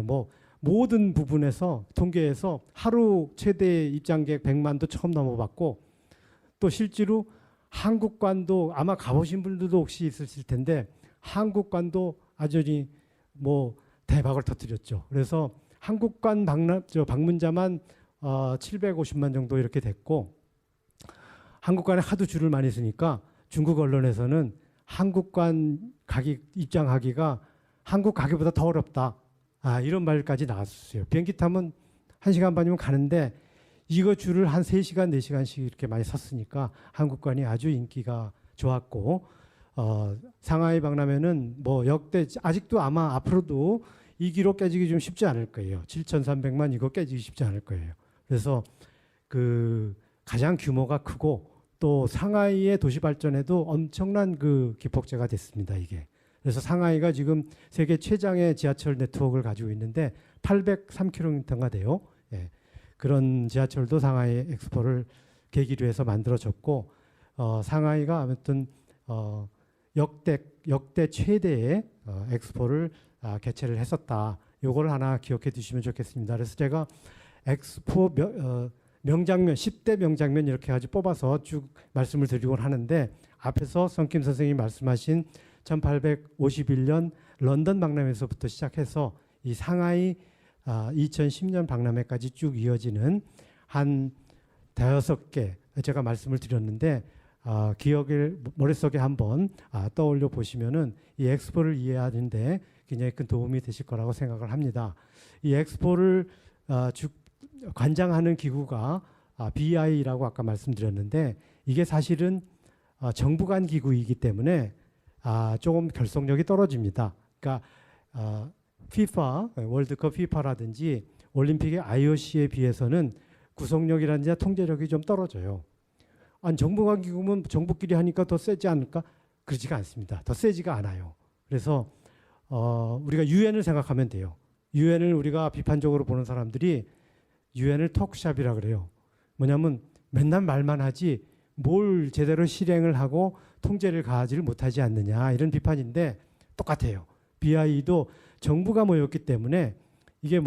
뭐 모든 부분에서 통계에서 하루 최대 입장객 100만도 처음 넘어봤고 또 실제로 한국관도 아마 가보신 분들도 혹시 있으실 텐데 한국관도 아주 뭐 대박을 터뜨렸죠. 그래서 한국관 방문자만 750만 정도 이렇게 됐고 한국관에 하도 줄을 많이 서니까 중국 언론에서는 한국관 입장하기가 한국 가기보다 더 어렵다. 이런 말까지 나왔어요. 비행기 타면 1시간 반이면 가는데 이거 줄을 한 3시간, 4시간씩 이렇게 많이 섰으니까 한국관이 아주 인기가 좋았고 상하이 박람회는 뭐 역대 아직도 아마 앞으로도 이 기록 깨지기 좀 쉽지 않을 거예요. 7,300만 이거 깨지기 쉽지 않을 거예요. 그래서 그 가장 규모가 크고 또 상하이의 도시 발전에도 엄청난 그 기폭제가 됐습니다. 이게. 그래서 상하이가 지금 세계 최장의 지하철 네트워크를 가지고 있는데 803km가 돼요. 예. 그런 지하철도 상하이 엑스포를 계기로 해서 만들어졌고 상하이가 아무튼 역대 최대의 엑스포를 개최를 했었다. 요걸 하나 기억해 두시면 좋겠습니다. 그래서 제가 엑스포 명장면 10대 명장면 이렇게 가지고 뽑아서 쭉 말씀을 드리곤 하는데 앞에서 성김 선생님이 말씀하신 1851년 런던 박람회에서부터 시작해서 이 상하이 2010년 박람회까지 쭉 이어지는 한 5개 제가 말씀을 드렸는데 기억을 머릿속에 한번 떠올려 보시면은 이 엑스포를 이해하는데 굉장히 큰 도움이 되실 거라고 생각을 합니다. 이 엑스포를 관장하는 기구가 BI라고 아까 말씀드렸는데 이게 사실은 정부 간 기구이기 때문에 조금 결속력이 떨어집니다. 그러니까 FIFA, 월드컵 FIFA라든지 올림픽의 IOC에 비해서는 구속력이라든지 통제력이 좀 떨어져요. 아니, 정부 간 기구면 정부끼리 하니까 더 세지 않을까? 그렇지가 않습니다. 더 세지가 않아요. 그래서 우리가 유엔을 생각하면 돼요. 유엔을 우리가 비판적으로 보는 사람들이 유엔을 턱샵이라 그래요. 뭐냐면 맨날 말만 하지 뭘 제대로 실행을 하고 통제를 가하지를 못하지 않느냐 이런 비판인데 똑같아요. BI도 정부가 모였기 때문에 이게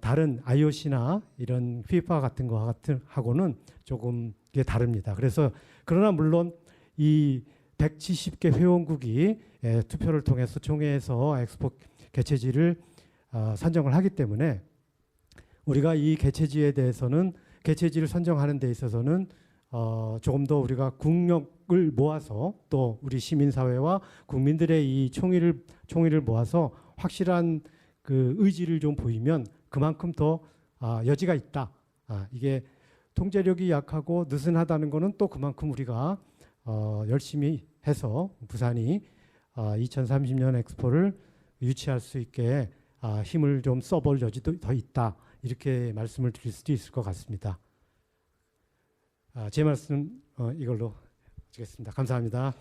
다른 IOC나 이런 FIFA 같은 거 하고는 조금 이게 다릅니다. 그래서 그러나 물론 이 170개 회원국이 투표를 통해서 총회에서 엑스포 개최지를 선정을 하기 때문에 우리가 이 개최지에 대해서는 개최지를 선정하는 데 있어서는 조금 더 우리가 국력을 모아서 또 우리 시민사회와 국민들의 이 총의를 모아서 확실한 그 의지를 좀 보이면 그만큼 더 여지가 있다. 이게 통제력이 약하고 느슨하다는 거는 또 그만큼 우리가 열심히 해서 부산이 2030년 엑스포를 유치할 수 있게 힘을 좀 써볼 여지도 더 있다. 이렇게 말씀을 드릴 수도 있을 것 같습니다. 제 말씀 이걸로 마치겠습니다. 감사합니다.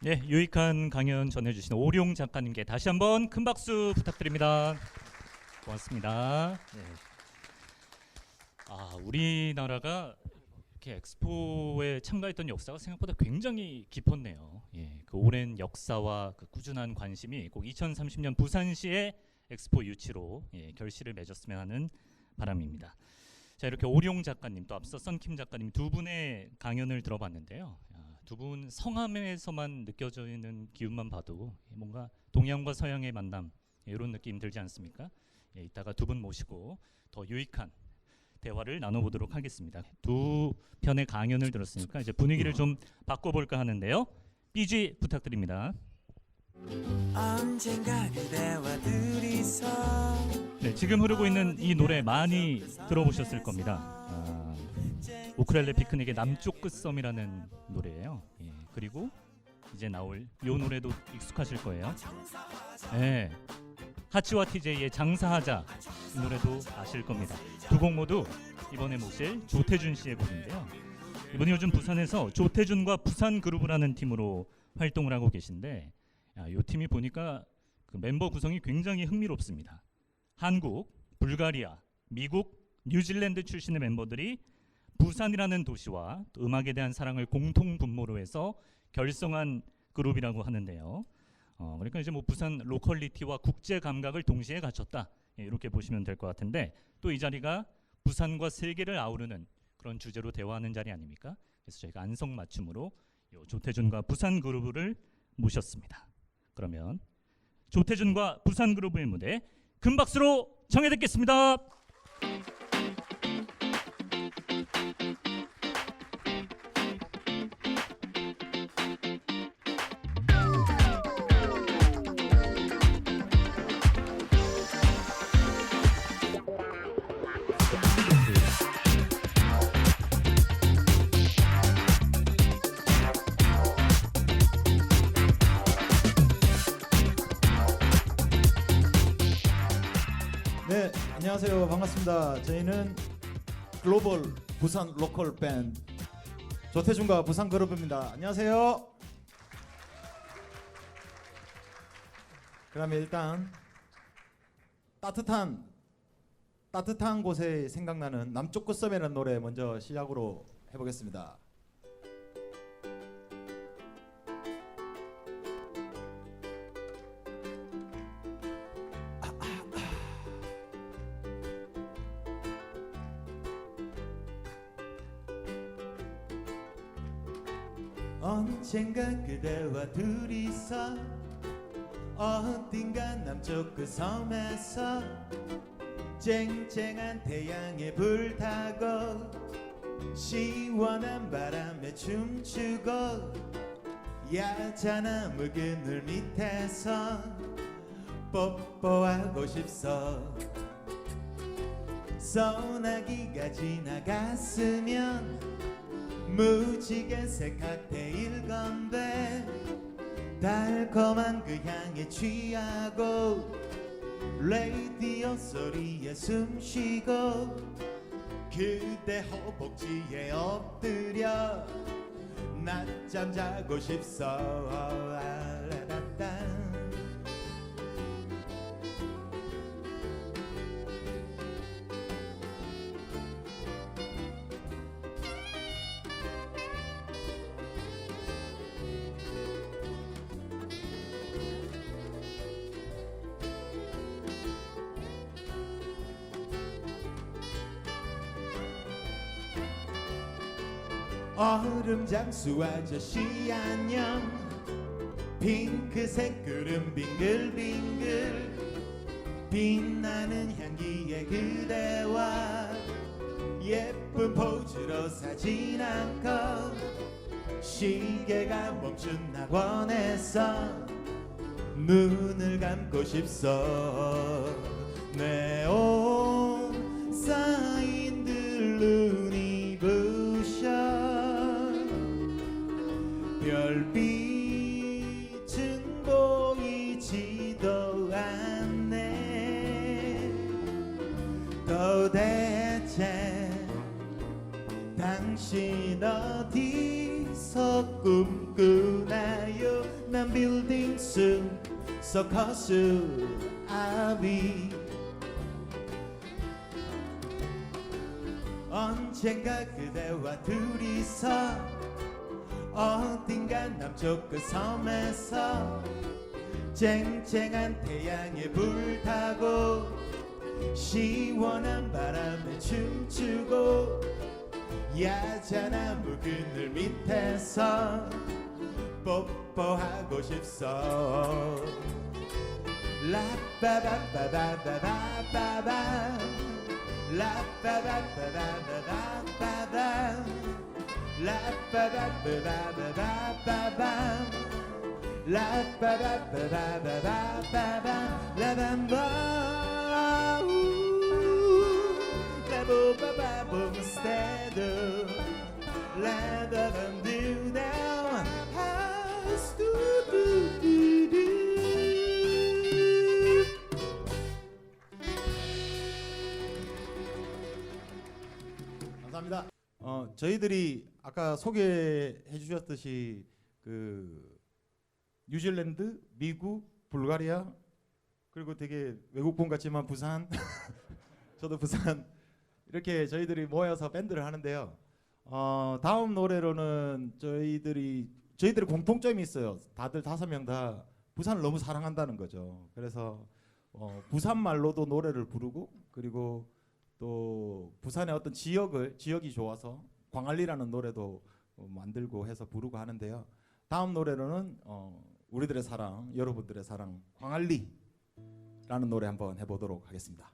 네, 유익한 강연 전해주신 오룡 작가님께 다시 한번 큰 박수 부탁드립니다. 고맙습니다. 네. 우리나라가 이렇게 엑스포에 참가했던 역사가 생각보다 굉장히 깊었네요. 예, 그 오랜 역사와 그 꾸준한 관심이 꼭 2030년 부산시의 엑스포 유치로 결실을 맺었으면 하는 바람입니다. 자, 이렇게 오룡 작가님 또 앞서 썬킴 작가님 두 분의 강연을 들어봤는데요. 두 분 성함에서만 느껴지는 기운만 봐도 뭔가 동양과 서양의 만남 이런 느낌 들지 않습니까? 이따가 두 분 모시고 더 유익한 대화를 나눠보도록 하겠습니다. 두 편의 강연을 들었으니까 이제 분위기를 좀 바꿔볼까 하는데요. BG 부탁드립니다. 네, 지금 흐르고 있는 이 노래 많이 들어보셨을 겁니다. 우쿨렐레 피크닉의 남쪽 끝섬이라는 노래예요. 예, 그리고 이제 나올 이 노래도 익숙하실 거예요. 네, 하치와 TJ의 장사하자 이 노래도 아실 겁니다. 두 곡 모두 이번에 모실 조태준 씨의 곡인데요. 이분이 요즘 부산에서 조태준과 부산그룹이라는 팀으로 활동을 하고 계신데 이 팀이 보니까 그 멤버 구성이 굉장히 흥미롭습니다. 한국, 불가리아, 미국, 뉴질랜드 출신의 멤버들이 부산이라는 도시와 또 음악에 대한 사랑을 공통 분모로 해서 결성한 그룹이라고 하는데요. 그러니까 이제 부산 로컬리티와 국제 감각을 동시에 갖췄다. 이렇게 보시면 될 것 같은데 또 이 자리가 부산과 세계를 아우르는 그런 주제로 대화하는 자리 아닙니까? 그래서 저희가 안성맞춤으로 조태준과 부산그룹을 모셨습니다. 그러면 조태준과 부산그룹의 무대 큰 박수로 청해 듣겠습니다. 네, 안녕하세요. 반갑습니다. 저희는 글로벌 부산 로컬 밴드 조태준과 부산그룹입니다. 안녕하세요. 그러면 일단 따뜻한 곳에 생각나는 남쪽 끝섬이라는 노래 먼저 시작으로 해보겠습니다. 언젠가 그대와 둘이서 어딘가 남쪽 그 섬에서 쨍쨍한 태양에 불타고 시원한 바람에 춤추고 야자나무 그늘 밑에서 뽀뽀하고 싶소. 소나기가 지나갔으면 무지개색 칵테일 건데 달콤한 그 향에 취하고 라디오 소리에 숨쉬고 그대 허벅지에 엎드려 낮잠 자고 싶소. 라라라라. 얼음 장수 아저씨 안녕. 핑크색 구름 빙글빙글 빛나는 향기의 그대와 예쁜 포즈로 사진 않고 시계가 멈춘 낙원에서 눈을 감고 싶소. 네온 사인들 눈이 부셔 별빛은 보이지도 않네. 도대체 당신 어디서 꿈꾸나요? 난 빌딩 숲 서커스 아비. 언젠가 그대와 둘이서 어딘가 남쪽 그 섬에서 쨍쨍한 태양에 불타고 시원한 바람에 춤추고 야자나무 그늘 밑에서 뽀뽀하고 싶소. 라빠바빠바바바바바 라빠바빠바바바바 라빠바빠바바바바 라빠바빠바바바바 라밤바 라보바바봄 스테드 라바밤두 다운 하우스 두두두두. 감사합니다. 저희들이 아까 소개해 주셨듯이 그 뉴질랜드, 미국, 불가리아 그리고 되게 외국분 같지만 부산 저도 부산 이렇게 저희들이 모여서 밴드를 하는데요. 다음 노래로는 저희들이 공통점이 있어요. 다들 5명 다 부산을 너무 사랑한다는 거죠. 그래서 부산 말로도 노래를 부르고 그리고 또 부산의 어떤 지역이 좋아서 광안리라는 노래도 만들고 해서 부르고 하는데요. 다음 노래로는 우리들의 사랑, 여러분들의 사랑 광안리라는 노래 한번 해보도록 하겠습니다.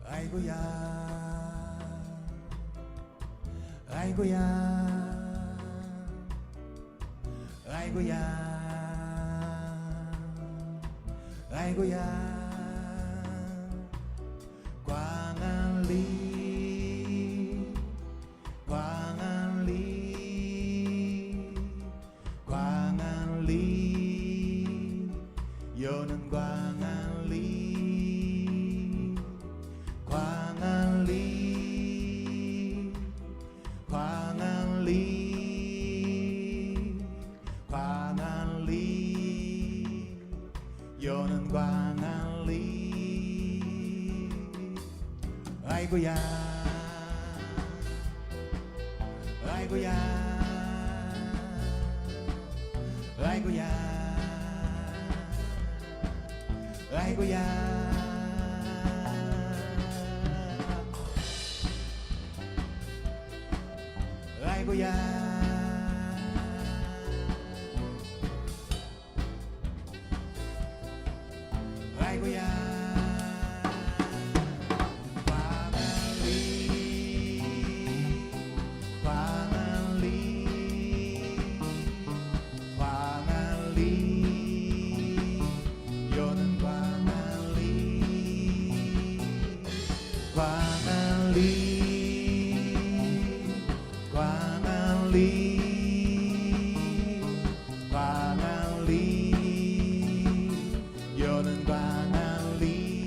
아이고야 아이고야 아이고야 아이고야 광안리 광안리 광안리 여는 광안리 광안리 광안리 아이고야 아이고야 아이고야 아이고야 아이고야 아이고야 광안리 광안리 광안리 여는 광안리 광안리 광안리 광안리 여는 광안리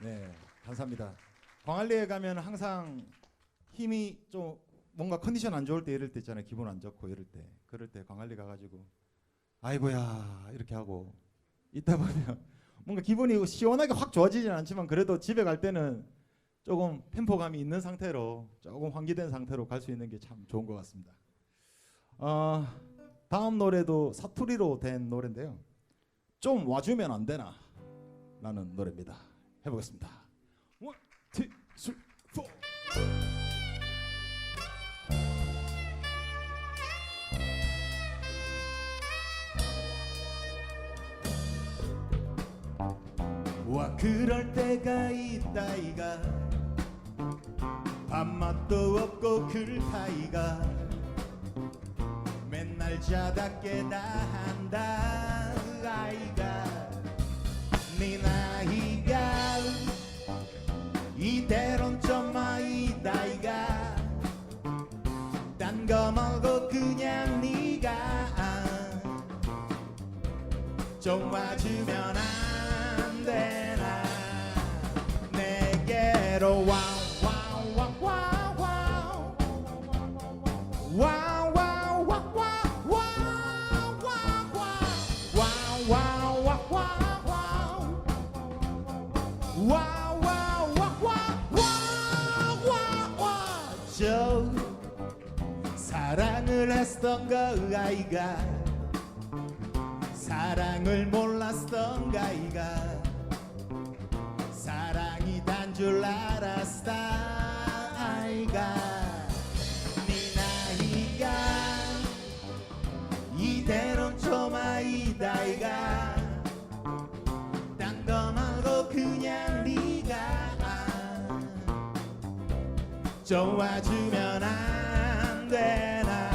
네, 감사합니다. 광안리에 가면 항상 힘이 좀 뭔가 컨디션 안 좋을 때 이럴 때 있잖아요. 기분 안 좋고 이럴 때. 그럴 때 광안리 가가지고 아이고야 이렇게 하고 있다 보면 뭔가 기분이 시원하게 확 좋아지진 않지만 그래도 집에 갈 때는 조금 템포감이 있는 상태로 조금 환기된 상태로 갈 수 있는 게 참 좋은 것 같습니다. 다음 노래도 사투리로 된 노래인데요. 좀 와주면 안 되나 라는 노래입니다. 해보겠습니다. 1, 2, 3, 4. 와 그럴 때가 있다이가 밥맛도 없고 그렇다이가 맨날 자다 깨다 한다 아이가 네 나이가 이대로는 좀 아이다이가 딴 거 말고 그냥 네가 좀 와주면 안 되나 내게로 저 사랑을 했던 거 아이가 사랑을 몰랐던 거 아이가 사랑이 단 줄 알았어 아이가 네 나이가 이대로는 좀 아이다 아이가 딴 거 말고 그냥 네가 좋아주면 안 되나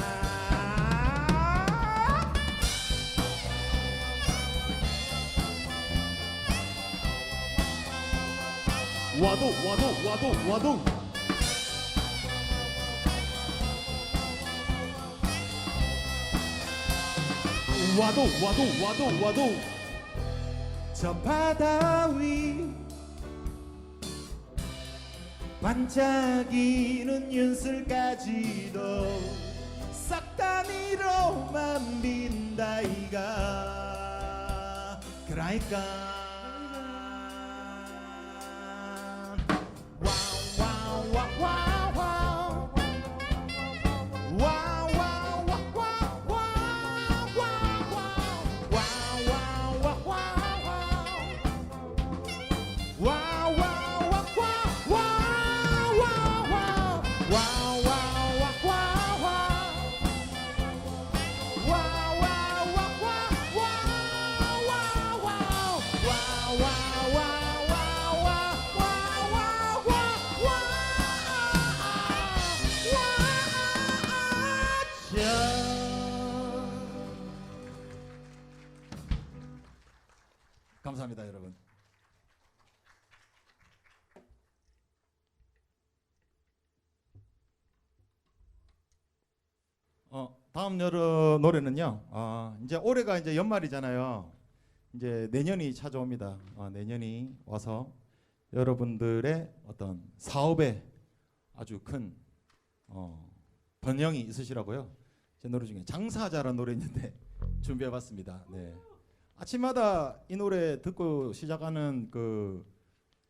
와도 저 바다 위 반짝이는 윤슬까지도 싹 다 니로만 빈다이가 그라이까 와우 감사합니다, 여러분. 다음 노래는요. 이제 올해가 이제 연말이잖아요. 이제 내년이 찾아옵니다. 내년이 와서 여러분들의 어떤 사업에 아주 큰 번영이 있으시라고요. 제 노래 중에 장사하자라는 노래 있는데 준비해봤습니다. 네. 아침마다 이 노래 듣고 시작하는 그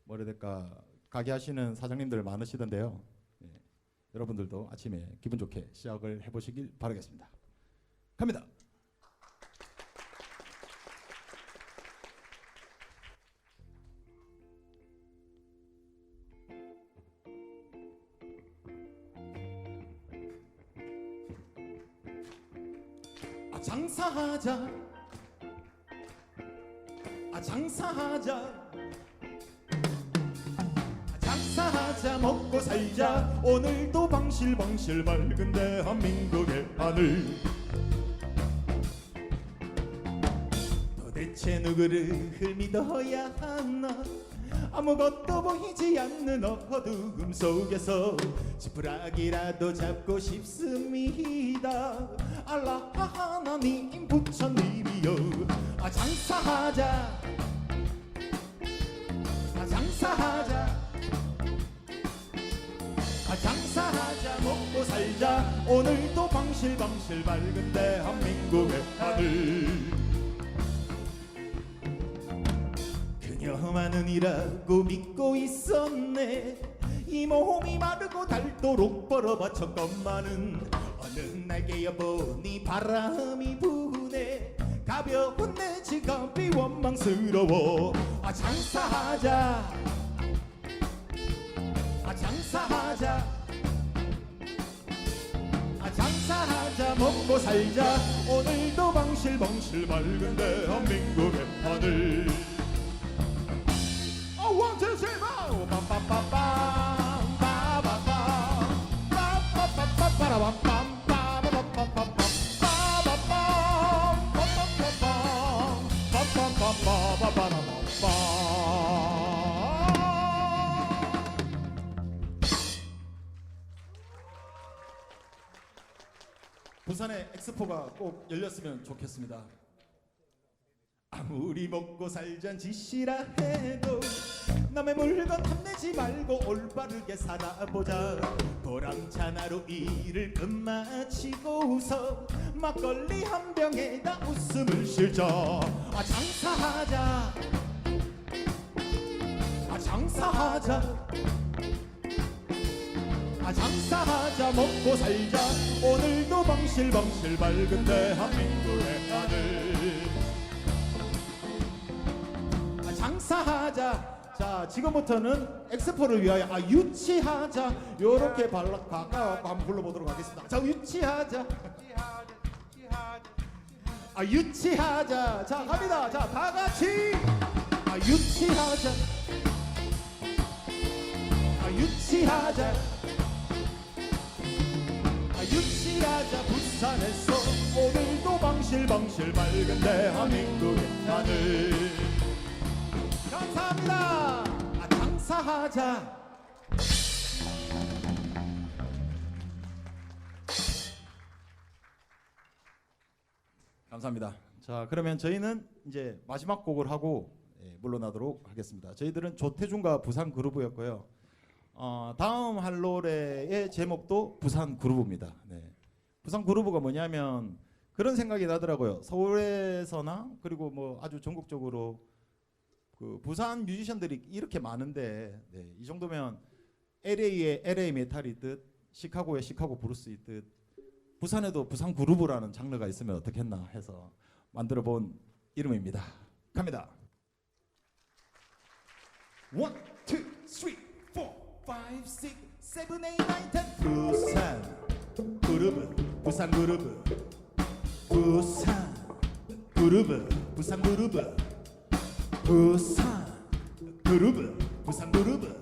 뭐라 해야 될까 가게 하시는 사장님들 많으시던데요. 네. 여러분들도 아침에 기분 좋게 시작을 해보시길 바라겠습니다. 갑니다. 장사하자, 장사하자, 장사하자, 먹고 살자. 오늘도 방실방실 맑은 대한민국의 하늘. 도대체 누구를 믿어야 하나. 아무것도 보이지 않는 어두움 속에서 지푸라기라도 잡고 싶습니다. 알라 하나님 부처님이여. 장사하자, 장사하자, 장사하자, 먹고 살자. 오늘도 방실방실 맑은 대한민국의 하늘. 그녀만은 이라고 믿고 있었네. 이 몸이 마르고 닳도록 벌어바쳤건만은 어느 날 깨어보니 바람이 부네. 가벼운 내 지갑이 원망스러워. 장사하자, 장사하자, 장사하자, 먹고 살자. 오늘도 방실방실 맑은 대한민국의 하늘. One, two, three, four. Bam, bam, bam, bam, bam, bam, bam, bam, bam, bam, bam, bam, bam, bam, bam, bam, 부산의 엑스포가 꼭 열렸으면 좋겠습니다. 아무리 먹고 살잔 짓이라 해도 남의 물건 탐내지 말고 올바르게 살아보자. 보람찬 하루 일을 끝마치고서 막걸리 한 병에다 웃음을 실자. 장사하자, 장사하자, 장사하자, 먹고 살자. 오늘도 방실방실 맑은 대한민국의 하늘. 장사하자. 자, 지금부터는 엑스포를 위하여 유치하자. 요렇게 가까워서 한번 불러보도록 하겠습니다. 자, 유치하자, 유치하자. 자, 갑니다. 자, 다 같이 유치하자, 유치하자, 유치하자. 부산에서 오늘도 방실방실 맑은 대한민국의 하늘. 감사합니다. 장사하자. 감사합니다. 자, 그러면 저희는 이제 마지막 곡을 하고 물러나도록 하겠습니다. 저희들은 조태준과 부산 그루브였고요. 다음 할 노래의 제목도 부산 그루브입니다. 네. 부산 그루브가 뭐냐면 그런 생각이 나더라고요. 서울에서나 그리고 뭐 아주 전국적으로 그 부산 뮤지션들이 이렇게 많은데 이 정도면 LA의 LA 메탈이듯 시카고의 시카고 브루스이듯 부산에도 부산 그루브라는 장르가 있으면 어떻겠나 해서 만들어 본 이름입니다. 갑니다. 1, 2, 3, 4, 5, 6, 7, 8, 9, 10 부산 그루브, 부산 그루브, 부산 그루브, 부산 그루브, 부산 그루브, 부산 그루브,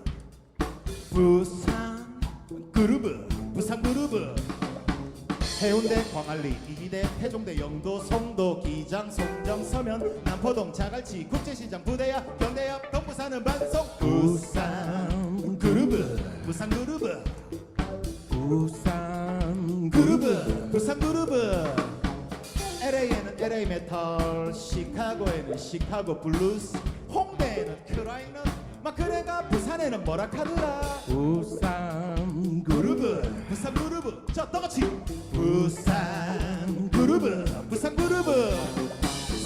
부산 그루브, 부산 그루브. 해운대, 광안리, 이기대, 태종대, 영도, 송도, 기장, 송정, 서면, 남포동, 자갈치, 국제시장, 부대야, 경대야, 동부산은 반송. 부산 그루브, 부산 그루브, 부산 그루브, 부산 그루브. LA에는 LA 메탈, 시카고에는 시카고 블루스, 홍대에는 크라이너, 막 그래가 부산에는 뭐라 카더라. 부산 그루브, 부산 그루브. 자, 똑같이 부산 그루브, 부산 그루브.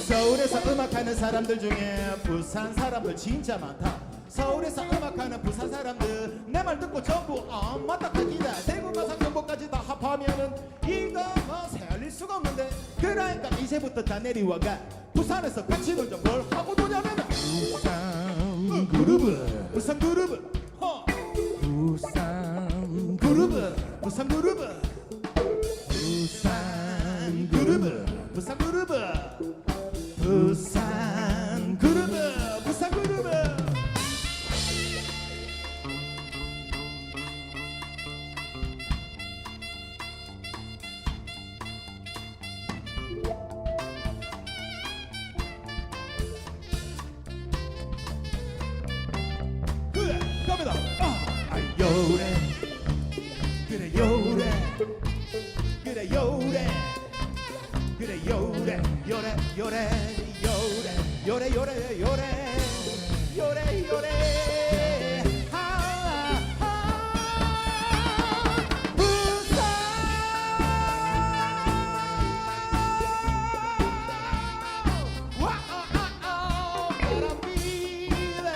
서울에서 음악하는 사람들 중에 부산 사람들 진짜 많다. 서울에서 음악하는 부산 사람들 내 말 듣고 전부 맞다 하기다. 대구 마산 경북까지 다 합하면은 이거 뭐 세알릴 수가 없는데. 그러니까 이제부터 다 내려와가 부산에서 같이 놀자. 뭘 하고 노냐면은 부산 그루브, 부산 그루브, 부산 그루브, 부산 그루브, 부산 그루브, 부산 그루브, 부산 그루브, 부산 그루브. 그래 갑니다. 요래 그래 요래 그래 요래 그래 요래 요래 요래 요래 요래 요래 요래 요래 요래 부산 와아아아 바람비네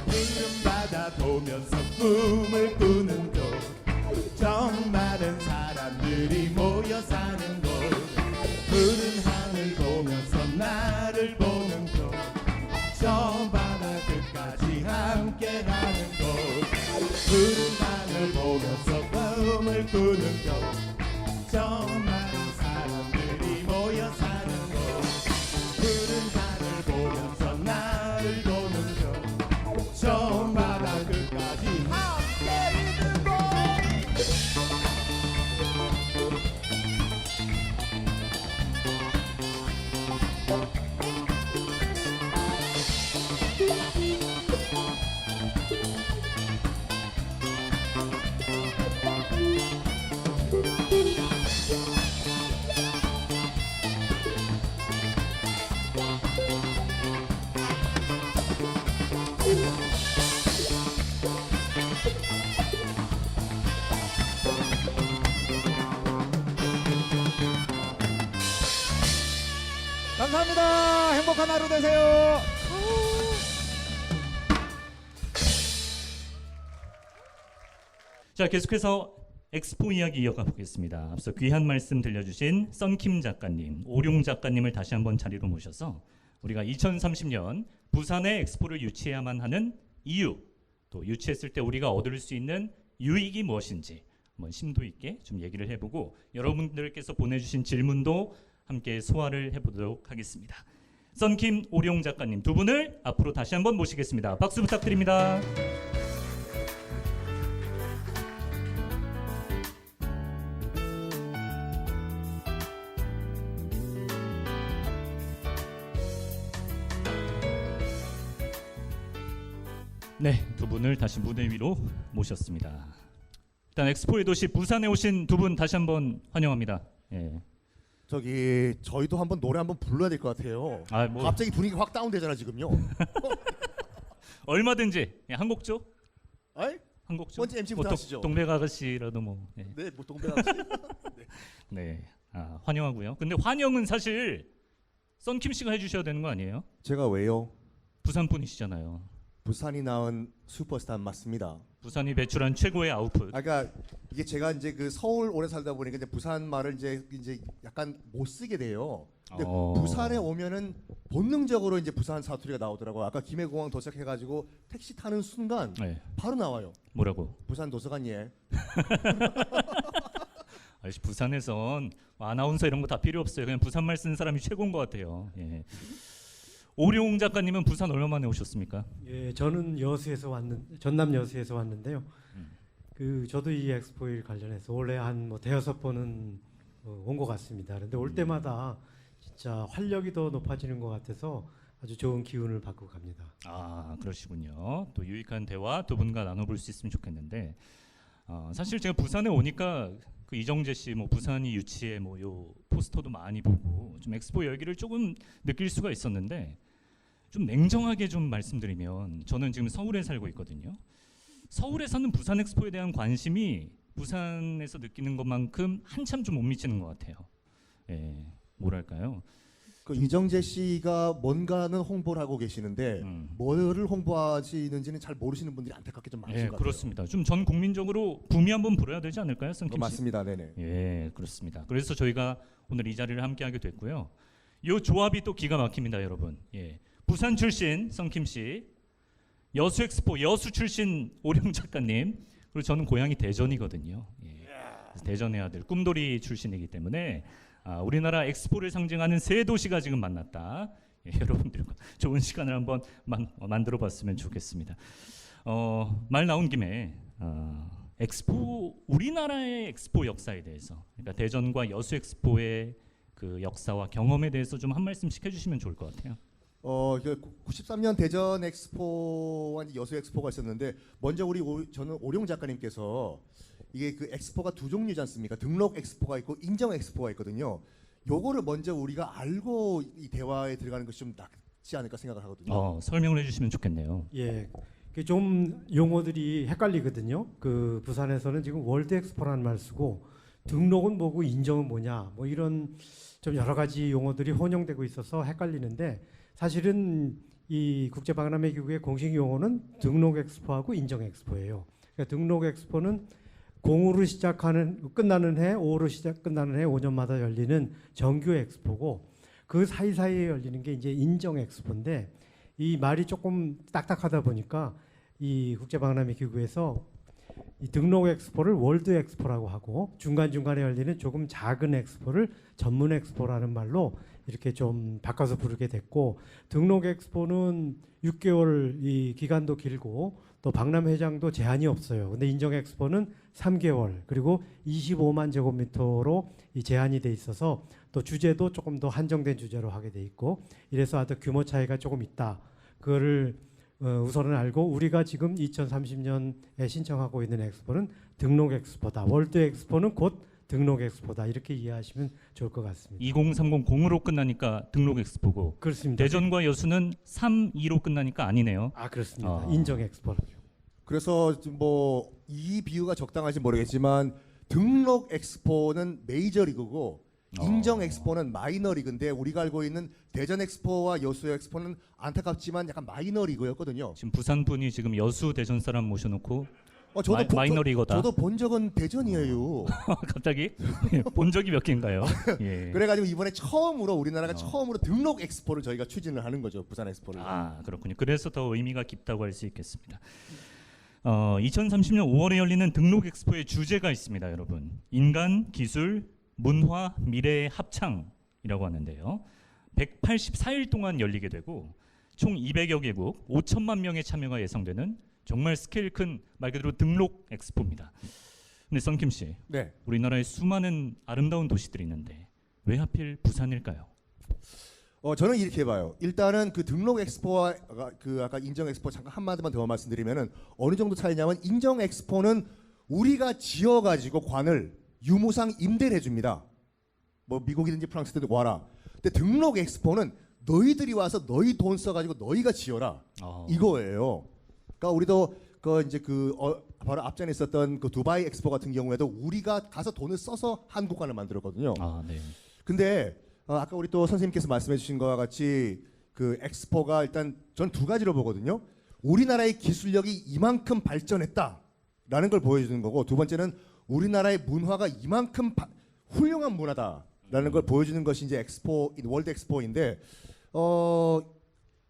푸른 바다 보면서 꿈을 꾸는 곳, 정 많은 사람들이 모여 사는 곳, 푸른 하늘 보면서 나를 보는 곳, 저 바다 끝까지 함께 가는 곳, 푸른 하늘 보면서 꿈을 꾸는 곳, 저 많은 사람들이 모여 사는 곳, 푸른 하늘 보면서 나를 보는 곳, 저 바다 끝까지 함께 있는 곳. 감사합니다. 행복한 하루 되세요. 자, 계속해서 엑스포 이야기 이어가 보겠습니다. 앞서 귀한 말씀 들려주신 썬킴 작가님, 오룡 작가님을 다시 한번 자리로 모셔서 우리가 2030년 부산에 엑스포를 유치해야만 하는 이유, 또 유치했을 때 우리가 얻을 수 있는 유익이 무엇인지 한번 심도 있게 좀 얘기를 해보고 여러분들께서 보내주신 질문도 함께 소화를 해보도록 하겠습니다. 썬킴, 오룡 작가님 두 분을 앞으로 다시 한번 모시겠습니다. 박수 부탁드립니다. 네, 두 분을 다시 무대 위로 모셨습니다. 일단 엑스포의 도시 부산에 오신 두 분 다시 한번 환영합니다. 예. 저기 저희도 한번 노래 한번 불러야 될 것 같아요. 아, 뭐 갑자기 분위기 확 다운되잖아 지금요. 얼마든지 예, 한 곡 줘? 아이? 한 곡 줘? 먼저 MC부터 뭐 하시죠. 동백 아가씨라도 뭐. 예. 네, 뭐 동배아씨. 네, 환영하고요. 근데 환영은 사실 썬킴 씨가 해주셔야 되는 거 아니에요? 제가 왜요? 부산 분이시잖아요. 부산이 낳은 슈퍼스타 맞습니다. 부산이 배출한 최고의 아웃풋. 그러니까 이게 제가 이제 그 서울 오래 살다 보니까 이제 부산 말을 이제 약간 못 쓰게 돼요. 근데 부산에 오면은 본능적으로 이제 부산 사투리가 나오더라고요. 아까 김해공항 도착해가지고 택시 타는 순간 네. 바로 나와요. 뭐라고? 부산 도서관 예. 아저씨 부산에선 아나운서 이런 거 다 필요 없어요. 그냥 부산말 쓰는 사람이 최고인 것 같아요. 예. 오룡 작가님은 부산 얼마 만에 오셨습니까? 예, 저는 전남 여수에서 왔는데요. 음. 저도 이 엑스포일 관련해서 올해 한 뭐 대여섯 번은 온 것 같습니다. 그런데 올 때마다 진짜 활력이 더 높아지는 것 같아서 아주 좋은 기운을 받고 갑니다. 아, 그러시군요. 또 유익한 대화 두 분과 나눠볼 수 있으면 좋겠는데 사실 제가 부산에 오니까 그 이정재 씨 뭐 부산이 유치해 뭐 요 포스터도 많이 보고 좀 엑스포 열기를 조금 느낄 수가 있었는데 좀 냉정하게 좀 말씀드리면 저는 지금 서울에 살고 있거든요. 서울에서는 부산 엑스포에 대한 관심이 부산에서 느끼는 것만큼 한참 좀 못 미치는 것 같아요. 예, 뭐랄까요? 그 이정재 씨가 뭔가는 홍보를 하고 계시는데 뭐를 홍보하시는지는 잘 모르시는 분들이 안타깝게 좀 많으신 예, 것 같아요. 그렇습니다. 좀 전 국민적으로 붐이 한번 불어야 되지 않을까요, 성킴 씨? 맞습니다. 네네. 예, 그렇습니다. 그래서 저희가 오늘 이 자리를 함께하게 됐고요. 이 조합이 또 기가 막힙니다, 여러분. 예, 부산 출신 성킴 씨, 여수 엑스포 여수 출신 오룡 작가님, 그리고 저는 고향이 대전이거든요. 예, 그래서 대전의 아들 꿈돌이 출신이기 때문에 우리나라 엑스포를 상징하는 세 도시가 지금 만났다. 예, 여러분들과 좋은 시간을 한번 만들어봤으면 좋겠습니다. 말 나온 김에 우리나라의 엑스포 역사에 대해서, 그러니까 대전과 여수 엑스포의 그 역사와 경험에 대해서 좀 한 말씀씩 해주시면 좋을 것 같아요. 93년 대전 엑스포와 여수 엑스포가 있었는데 먼저 저는 오룡 작가님께서 이게 그 엑스포가 두 종류지 않습니까? 등록 엑스포가 있고 인정 엑스포가 있거든요. 요거를 먼저 우리가 알고 이 대화에 들어가는 것이 좀 낫지 않을까 생각을 하거든요. 설명을 해주시면 좋겠네요. 예, 좀 용어들이 헷갈리거든요. 그 부산에서는 지금 월드 엑스포라는 말 쓰고 등록은 뭐고 인정은 뭐냐, 뭐 이런 좀 여러 가지 용어들이 혼용되고 있어서 헷갈리는데 사실은 이 국제박람회 기구의 공식 용어는 등록 엑스포하고 인정 엑스포예요. 그러니까 등록 엑스포는 0으로 끝나는 해, 5로 끝나는 해 5년마다 열리는 정규 엑스포고 그 사이사이에 열리는 게 이제 인정 엑스포인데 이 말이 조금 딱딱하다 보니까 이 국제박람회 기구에서 이 등록 엑스포를 월드 엑스포라고 하고 중간중간에 열리는 조금 작은 엑스포를 전문 엑스포라는 말로 이렇게 좀 바꿔서 부르게 됐고 등록 엑스포는 6개월 이 기간도 길고 또 박람회장도 제한이 없어요. 근데 인정 엑스포는 3개월 그리고 25만 제곱미터로 이 제한이 돼 있어서 또 주제도 조금 더 한정된 주제로 하게 돼 있고 이래서 아주 규모 차이가 조금 있다. 그거를 우선은 알고 우리가 지금 2030년에 신청하고 있는 엑스포는 등록 엑스포다. 월드 엑스포는 곧 등록 엑스포다. 이렇게 이해하시면 좋을 것 같습니다. 2030 0으로 끝나니까 등록 엑스포고 그렇습니다. 대전과 여수는 32로 끝나니까 아니네요. 그렇습니다. 인정 엑스포. 그래서 뭐 이 비유가 적당할지 모르겠지만 등록 엑스포는 메이저리그고 인정 엑스포는 마이너리그인데 우리가 알고 있는 대전 엑스포와 여수 엑스포는 안타깝지만 약간 마이너리그였거든요. 지금 부산 분이 지금 여수 대전 사람 모셔놓고 저도 마이너리거다. 저도 본 적은 대전이에요. 갑자기 본 적이 몇 개인가요? 예. 그래가지고 이번에 처음으로 우리나라가 처음으로 등록 엑스포를 저희가 추진을 하는 거죠. 부산 엑스포를. 그렇군요. 그래서 더 의미가 깊다고 할 수 있겠습니다. 2030년 5월에 열리는 등록 엑스포의 주제가 있습니다, 여러분. 인간, 기술, 문화, 미래의 합창이라고 하는데요. 184일 동안 열리게 되고 총 200여 개국, 5천만 명의 참여가 예상되는 정말 스케일 큰 말 그대로 등록 엑스포입니다. 근데 성킴 씨, 네. 우리나라에 수많은 아름다운 도시들이 있는데 왜 하필 부산일까요? 저는 이렇게 봐요. 일단은 그 등록 엑스포와 그 아까 인정 엑스포 잠깐 한마디만 더 말씀드리면은 어느 정도 차이냐면 인정 엑스포는 우리가 지어가지고 관을 유무상 임대를 해줍니다. 뭐 미국이든지 프랑스든지 와라. 근데 등록 엑스포는 너희들이 와서 너희 돈 써가지고 너희가 지어라 이거예요. 그러니까 우리도 바로 앞전에 있었던 그 두바이 엑스포 같은 경우에도 우리가 가서 돈을 써서 한국관을 만들었거든요. 네. 근데 아까 우리 또 선생님께서 말씀해주신 것과 같이 그 엑스포가 일단 전 두 가지로 보거든요. 우리나라의 기술력이 이만큼 발전했다라는 걸 보여주는 거고 두 번째는 우리나라의 문화가 이만큼 훌륭한 문화다라는 걸 보여주는 것이 이제 월드 엑스포인데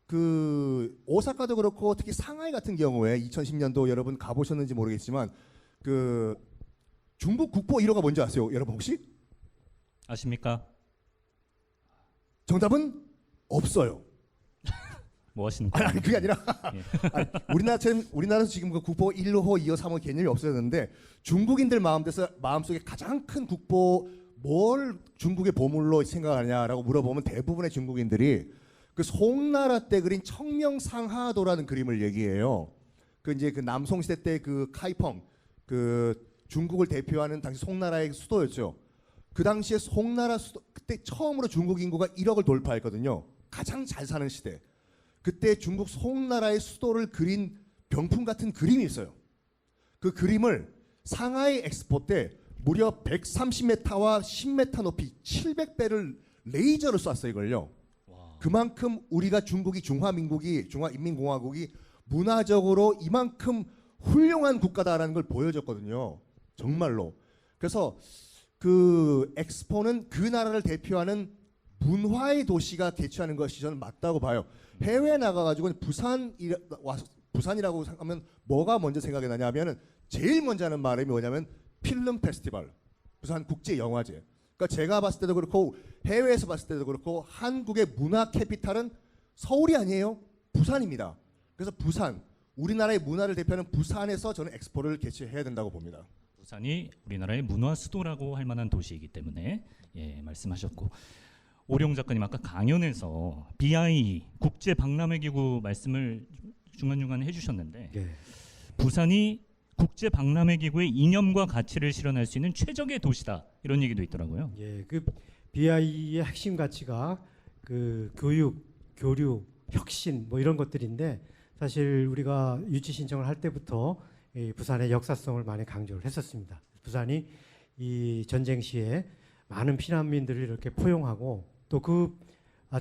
그 오사카도 그렇고 특히 상하이 같은 경우에 2010년도 여러분 가보셨는지 모르겠지만 그 중국 국보 1호가 뭔지 아세요? 여러분 혹시? 아십니까? 정답은 없어요. 뭐 하시는 아니, 거예요? 아니 그게 아니라 예. 아니, 우리나라에서 지금 그 국보 1호, 2호, 3호 개념이 없어졌는데 중국인들 마음속에 가장 큰 국보 뭘 중국의 보물로 생각하냐라고 물어보면 대부분의 중국인들이 그 송나라 때 그린 청명상하도라는 그림을 얘기해요. 그 이제 그 남송 시대 때 그 카이펑 그 중국을 대표하는 당시 송나라의 수도였죠. 그 당시에 송나라 수도 그때 처음으로 중국 인구가 1억을 돌파했거든요. 가장 잘 사는 시대. 그때 중국 송나라의 수도를 그린 병풍 같은 그림이 있어요. 그 그림을 상하이 엑스포 때 무려 130m와 10m 높이 700배를 레이저로 쐈어요, 이걸요. 와. 그만큼 우리가 중화인민공화국이 문화적으로 이만큼 훌륭한 국가다라는 걸 보여줬거든요. 정말로. 그래서 그 엑스포는 그 나라를 대표하는 문화의 도시가 개최하는 것이 저는 맞다고 봐요. 해외에 나가가지고 부산이라고 하면 뭐가 먼저 생각이 나냐면은 제일 먼저 하는 말이 뭐냐면 필름 페스티벌, 부산 국제 영화제. 그러니까 제가 봤을 때도 그렇고 해외에서 봤을 때도 그렇고 한국의 문화 캐피탈은 서울이 아니에요. 부산입니다. 그래서 부산, 우리나라의 문화를 대표하는 부산에서 저는 엑스포를 개최해야 된다고 봅니다. 부산이 우리나라의 문화 수도라고 할 만한 도시이기 때문에 예, 말씀하셨고 오룡 작가님 아까 강연에서 BIE 국제 박람회 기구 말씀을 중간중간에 해주셨는데 예. 부산이 국제 박람회 기구의 이념과 가치를 실현할 수 있는 최적의 도시다 이런 얘기도 있더라고요. 예, 그 BI의 핵심 가치가 그 교육, 교류, 혁신 뭐 이런 것들인데 사실 우리가 유치 신청을 할 때부터 이 부산의 역사성을 많이 강조를 했었습니다. 부산이 이 전쟁 시에 많은 피난민들을 이렇게 포용하고 또 그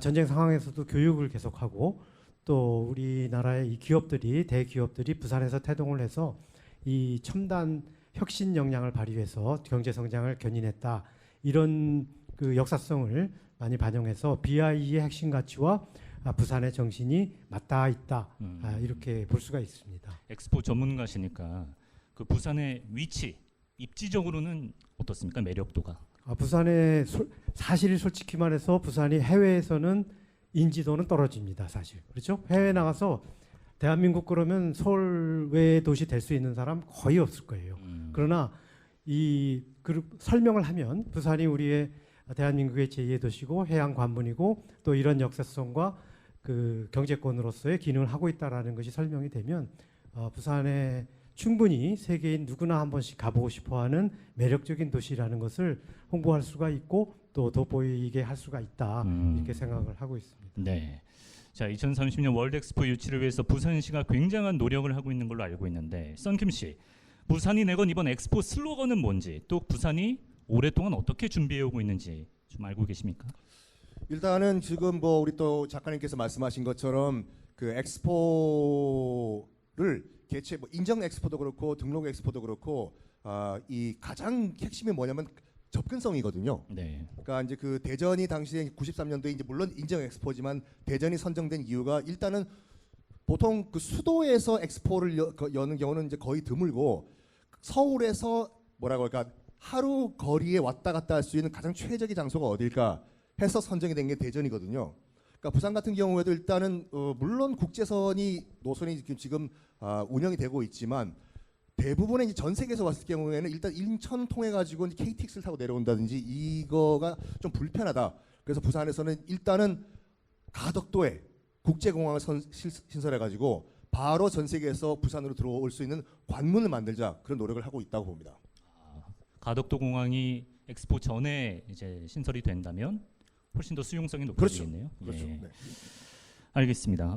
전쟁 상황에서도 교육을 계속하고 또 우리나라의 이 기업들이 대기업들이 부산에서 태동을 해서 이 첨단 혁신 역량을 발휘해서 경제 성장을 견인했다. 이런 그 역사성을 많이 반영해서 BI의 핵심 가치와 부산의 정신이 맞닿아 있다. 이렇게 볼 수가 있습니다. 엑스포 전문가시니까 그 부산의 위치 입지적으로는 어떻습니까? 매력도가. 부산의 사실 솔직히 말해서 부산이 해외에서는 인지도는 떨어집니다. 사실 그렇죠? 해외 나가서 대한민국 그러면 서울 외의 도시 될 수 있는 사람 거의 없을 거예요. 그러나 이 설명을 하면 부산이 우리의 대한민국의 제2의 도시고 해양 관문이고 또 이런 역사성과 그 경제권으로서의 기능을 하고 있다라는 것이 설명이 되면 부산에 충분히 세계인 누구나 한 번씩 가보고 싶어하는 매력적인 도시라는 것을 홍보할 수가 있고 또 돋보이게 할 수가 있다 이렇게 생각을 하고 있습니다. 네. 자, 2030년 월드 엑스포 유치를 위해서 부산시가 굉장한 노력을 하고 있는 걸로 알고 있는데 썬킴 씨, 부산이 내건 이번 엑스포 슬로건은 뭔지 또 부산이 오랫동안 어떻게 준비해 오고 있는지 좀 알고 계십니까? 일단은 지금 뭐 우리 또 작가님께서 말씀하신 것처럼 그 엑스포를 개최 뭐 인정 엑스포도 그렇고 등록 엑스포도 그렇고 이 가장 핵심이 뭐냐면 접근성이거든요. 네. 그러니까 이제 그 대전이 당시에 93년도에 이제 물론 인정 엑스포지만 대전이 선정된 이유가 일단은 보통 그 수도에서 엑스포를 여는 경우는 이제 거의 드물고 서울에서 뭐라고 할까 하루 거리에 왔다 갔다 할 수 있는 가장 최적의 장소가 어딜까 해서 선정이 된 게 대전이거든요. 그러니까 부산 같은 경우에도 일단은 물론 국제선이 노선이 지금 운영이 되고 있지만 대부분의 이제 전 세계에서 왔을 경우에는 일단 인천 통해 가지고 KTX를 타고 내려온다든지 이거가 좀 불편하다. 그래서 부산에서는 일단은 가덕도에 국제공항을 신설해 가지고 바로 전 세계에서 부산으로 들어올 수 있는 관문을 만들자 그런 노력을 하고 있다고 봅니다. 가덕도 공항이 엑스포 전에 이제 신설이 된다면 훨씬 더 수용성이 높아지겠네요. 그렇죠. 예. 네. 알겠습니다.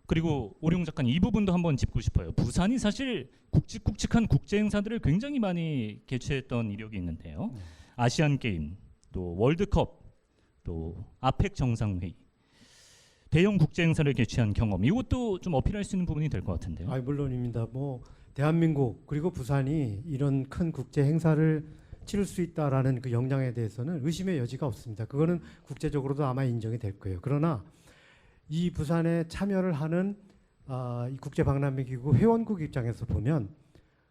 그리고 오룡 작가님 이 부분도 한번 짚고 싶어요. 부산이 사실 굵직굵직한 국제 행사들을 굉장히 많이 개최했던 이력이 있는데요. 아시안 게임, 또 월드컵, 또 아펙 정상회의, 대형 국제 행사를 개최한 경험 이것도 좀 어필할 수 있는 부분이 될 것 같은데요. 물론입니다. 뭐 대한민국 그리고 부산이 이런 큰 국제 행사를 치를 수 있다라는 그 역량에 대해서는 의심의 여지가 없습니다. 그거는 국제적으로도 아마 인정이 될 거예요. 그러나 이 부산에 참여를 하는 이 국제박람회기구 회원국 입장에서 보면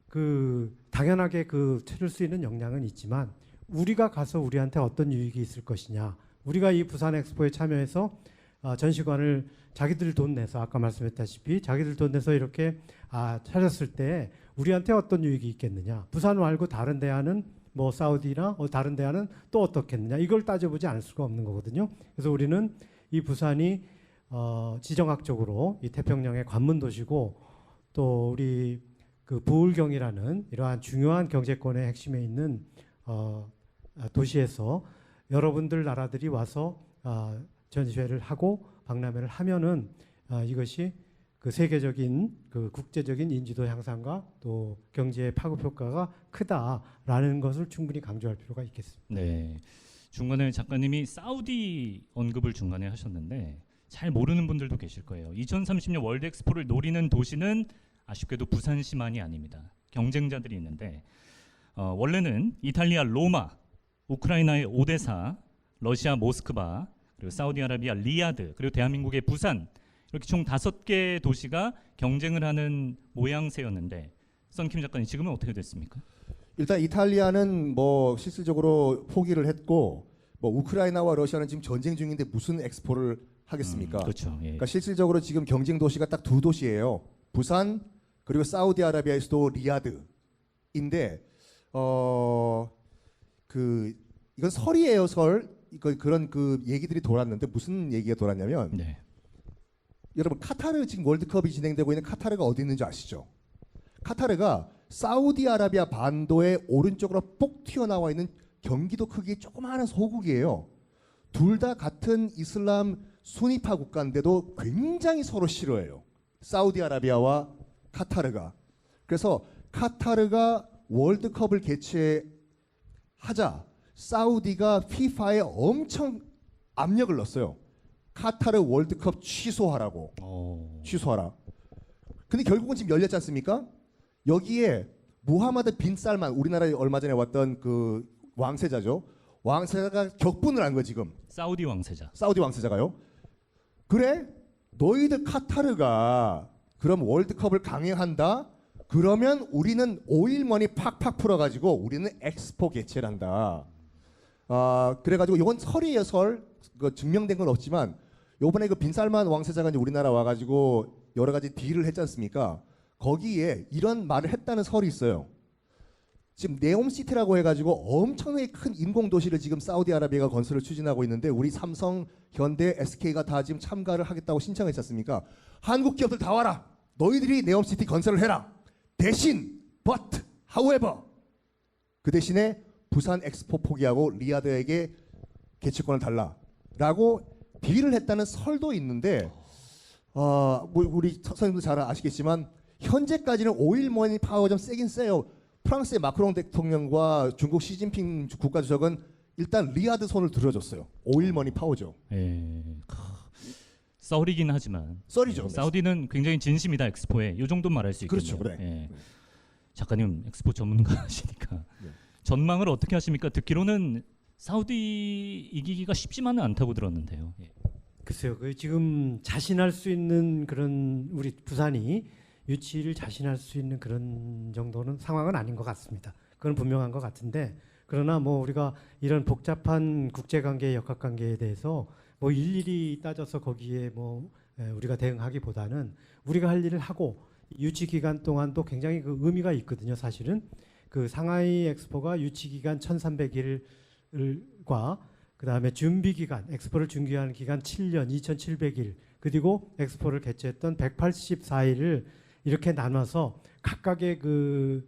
그 당연하게 그 치를 수 있는 역량은 있지만 우리가 가서 우리한테 어떤 유익이 있을 것이냐, 우리가 이 부산 엑스포에 참여해서 전시관을 자기들 돈 내서 아까 말씀했다시피 자기들 돈 내서 이렇게 차렸을 때 우리한테 어떤 유익이 있겠느냐. 부산 말고 다른 대안은 뭐 사우디나 다른 대안은 또 어떻겠느냐. 이걸 따져보지 않을 수가 없는 거거든요. 그래서 우리는 이 부산이 지정학적으로 이 태평양의 관문 도시고 또 우리 그 부울경이라는 이러한 중요한 경제권의 핵심에 있는 도시에서 여러분들 나라들이 와서 전시회를 하고 박람회를 하면은 이것이 그 세계적인 그 국제적인 인지도 향상과 또 경제의 파급 효과가 크다라는 것을 충분히 강조할 필요가 있겠습니다. 네. 중간에 작가님이 사우디 언급을 중간에 하셨는데 잘 모르는 분들도 계실 거예요. 2030년 월드 엑스포를 노리는 도시는 아쉽게도 부산시만이 아닙니다. 경쟁자들이 있는데 원래는 이탈리아 로마, 우크라이나의 오데사, 러시아 모스크바, 그리고 사우디아라비아 리야드, 그리고 대한민국의 부산 이렇게 총 5개 도시가 경쟁을 하는 모양새였는데 썬킴 작가님 지금은 어떻게 됐습니까? 일단 이탈리아는 뭐 실질적으로 포기를 했고 뭐 우크라이나와 러시아는 지금 전쟁 중인데 무슨 엑스포를 하겠습니까? 그렇죠. 예. 그러니까 실질적으로 지금 경쟁 도시가 딱 2도시예요. 부산 그리고 사우디아라비아의 수도 리야드인데 이건 설이에요, 설. 그런 그 얘기들이 돌았는데 무슨 얘기가 돌았냐면 네. 여러분 카타르 지금 월드컵이 진행되고 있는 카타르가 어디 있는지 아시죠? 카타르가 사우디아라비아 반도의 오른쪽으로 뽁 튀어나와 있는 경기도 크기의 조그마한 소국이에요. 둘 다 같은 이슬람 수니파 국가인데도 굉장히 서로 싫어해요. 사우디아라비아와 카타르가. 그래서 카타르가 월드컵을 개최하자 사우디가 피파에 엄청 압력을 넣었어요. 카타르 월드컵 취소하라고. 취소하라. 근데 결국은 지금 열렸지 않습니까? 여기에 무하마드 빈 살만, 우리나라에 얼마 전에 왔던 그 왕세자죠. 왕세자가 격분을 한 거예요 지금. 사우디 왕세자. 사우디 왕세자가요. 그래? 너희들 카타르가 그럼 월드컵을 강행한다? 그러면 우리는 오일머니 팍팍 풀어가지고 우리는 엑스포 개최를 한다. 그래가지고 이건 설이에요, 설. 그 증명된 건 없지만 요번에 그 빈살만 왕세자가 이제 우리나라 와가지고 여러 가지 딜을 했지 않습니까? 거기에 이런 말을 했다는 설이 있어요. 지금 네옴시티라고 해가지고 엄청나게 큰 인공도시를 지금 사우디아라비아가 건설을 추진하고 있는데 우리 삼성, 현대, SK가 다 지금 참가를 하겠다고 신청했지 않습니까? 한국 기업들 다 와라. 너희들이 네옴시티 건설을 해라. 대신 but however 그 대신에 부산 엑스포 포기하고 리야드에게 개최권을 달라라고 딜을 했다는 설도 있는데 뭐 우리 선생님도 잘 아시겠지만 현재까지는 오일머니 파워가 좀 세긴 세요. 프랑스의 마크롱 대통령과 중국 시진핑 국가주석은 일단 리야드 손을 들어줬어요. 오일머니 파워죠. 예. 썰이긴 하지만 썰이죠. 사우디는 굉장히 진심이다 엑스포에 이 정도 말할 수 있겠네요. 그렇죠, 그래. 예. 작가님 엑스포 전문가시니까 네. 전망을 어떻게 하십니까? 듣기로는 사우디 이기기가 쉽지만은 않다고 들었는데요. 예. 글쎄요, 그 지금 자신할 수 있는 그런 우리 부산이 유치를 자신할 수 있는 그런 정도는 상황은 아닌 것 같습니다. 그건 분명한 것 같은데 그러나 뭐 우리가 이런 복잡한 국제관계, 역학관계에 대해서 뭐 일일이 따져서 거기에 뭐 우리가 대응하기보다는 우리가 할 일을 하고 유치 기간 동안도 굉장히 그 의미가 있거든요. 사실은 그 상하이 엑스포가 유치 기간 1,300일과 그다음에 준비 기간, 엑스포를 준비하는 기간 7년 2,700일, 그리고 엑스포를 개최했던 184일을 이렇게 나눠서 각각의 그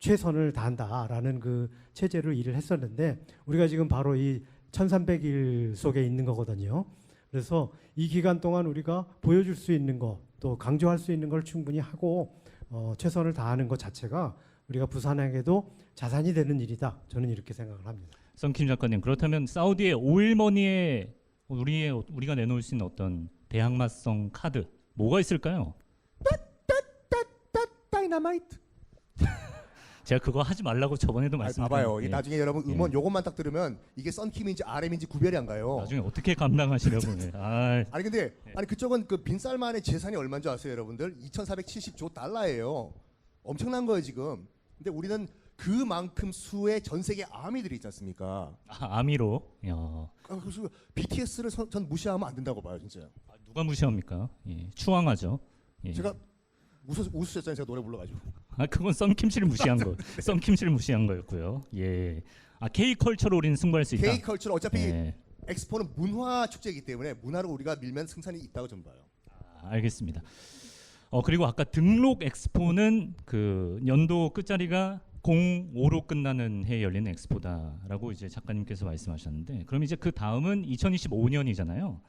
최선을 다한다라는 그 체제로 일을 했었는데 우리가 지금 바로 이 1,300일 속에 있는 거거든요. 그래서 이 기간 동안 우리가 보여줄 수 있는 거, 또 강조할 수 있는 걸 충분히 하고 최선을 다하는 것 자체가 우리가 부산에게도 자산이 되는 일이다. 저는 이렇게 생각을 합니다. 썬킴 작가님, 그렇다면 사우디의 오일머니에 우리가 내놓을 수 있는 어떤 대항마성 카드 뭐가 있을까요? 다이너마이트. 제가 그거 하지 말라고 저번에도 말씀드렸는데 봐봐요. 이게 나중에 여러분 음원 요것만 딱 들으면 이게 썬킴인지 RM인지 구별이 안 가요. 나중에 어떻게 감당하시려고. 아니 근데 아니 그쪽은 그 빈살만의 재산이 얼마인지 아세요, 여러분들? 2,470조 달러예요. 엄청난 거예요 지금. 근데 우리는 그만큼 수의 전 세계 아미들이 있지 않습니까? 아미로. 그래서 BTS를 전 무시하면 안 된다고 봐요, 진짜. 누가 무시합니까? 예, 추앙하죠. 예. 제가 웃으셨잖아요, 제가 노래 불러가지고. 그건 썬킴 씨를 무시한 거. 썬킴 씨를 무시한 거였고요. 예. K 컬처로 우리는 승부할 수 있다. K 컬처는 어차피 예. 엑스포는 문화 축제이기 때문에 문화로 우리가 밀면 승산이 있다고 좀 봐요. 알겠습니다. 그리고 아까 등록 엑스포는 그 연도 끝자리가 05로 끝나는 해에 열리는 엑스포다라고 이제 작가님께서 말씀하셨는데, 그럼 이제 그 다음은 2025년이잖아요.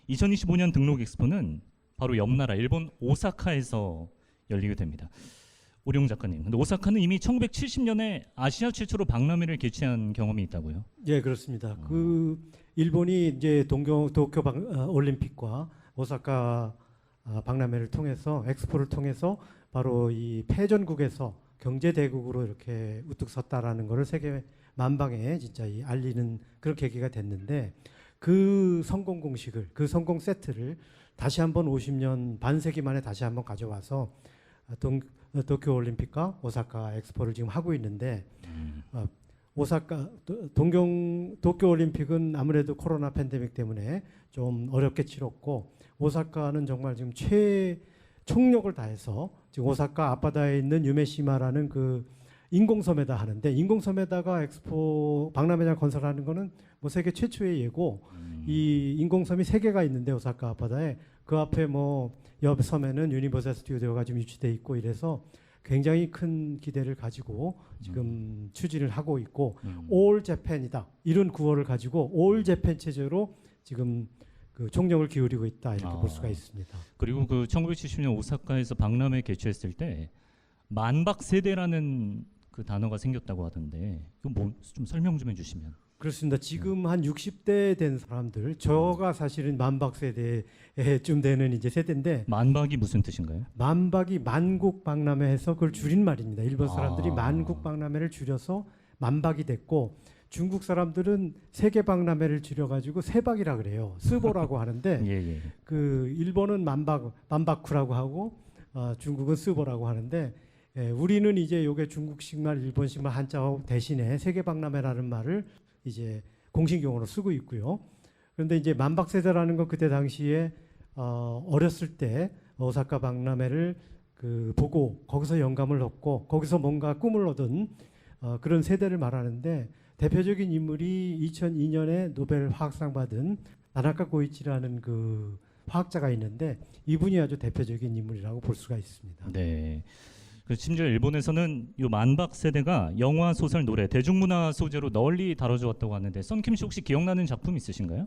2025년 등록 엑스포는 바로 옆 나라 일본 오사카에서 열리게 됩니다. 오룡 작가님, 근데 오사카는 이미 1970년에 아시아 최초로 박람회를 개최한 경험이 있다고요? 예, 그렇습니다. 그 일본이 이제 도쿄 올림픽과 오사카 박람회를 통해서 엑스포를 통해서 바로 이 패전국에서 경제 대국으로 이렇게 우뚝 섰다라는 것을 세계 만방에 진짜 알리는 그런 계기가 됐는데, 그 성공 공식을, 그 성공 세트를 다시 한번 50년 반세기 만에 다시 한번 가져와서 도쿄 올림픽과 오사카 엑스포를 지금 하고 있는데, 오사카 도쿄 올림픽은 아무래도 코로나 팬데믹 때문에 좀 어렵게 치렀고, 오사카는 정말 지금 총력을 다해서 지금 오사카 앞바다에 있는 유메시마라는 그 인공섬에다 하는데, 인공섬에다가 엑스포 박람회장 건설하는 거는 뭐 세계 최초의 예고. 이 인공섬이 3개가 있는데 오사카 앞바다에, 그 앞에 뭐 옆 섬에는 유니버설 스튜디오가 좀 유치돼 있고 이래서 굉장히 큰 기대를 가지고 지금 추진을 하고 있고, 올 재팬이다 이런 구호를 가지고 올 재팬 체제로 지금 그 총력을 기울이고 있다, 이렇게 볼 수가 있습니다. 그리고 그 1970년 오사카에서 박람회 개최했을 때 만박 세대라는 그 단어가 생겼다고 하던데, 그 뭐 좀 설명 좀 해주시면. 그렇습니다. 지금 한 60대 된 사람들, 저가 사실은 만박 세대쯤 되는 이제 세대인데, 만박이 무슨 뜻인가요? 만박이 만국 박람회해서 그걸 줄인 말입니다. 일본 사람들이 만국 박람회를 줄여서 만박이 됐고, 중국 사람들은 세계 박람회를 줄여가지고 세박이라 그래요. 스보라고 하는데 예. 그 일본은 만바쿠라고 하고 중국은 스보라고 하는데, 우리는 이제 요게 중국식 말, 일본식 말 한자 대신에 세계 박람회라는 말을 이제 공식 용어로 쓰고 있고요. 그런데 이제 만박 세대라는 건 그때 당시에 어렸을 때 오사카 박람회를 그 보고 거기서 영감을 얻고 거기서 뭔가 꿈을 얻은 그런 세대를 말하는데, 대표적인 인물이 2002년에 노벨 화학상 받은 나나카 고이치라는 그 화학자가 있는데, 이분이 아주 대표적인 인물이라고 볼 수가 있습니다. 네. 그 심지어 일본에서는 이 만박 세대가 영화, 소설, 노래, 대중문화 소재로 널리 다뤄져 왔다고 하는데, 썬킴 씨 혹시 기억나는 작품 있으신가요?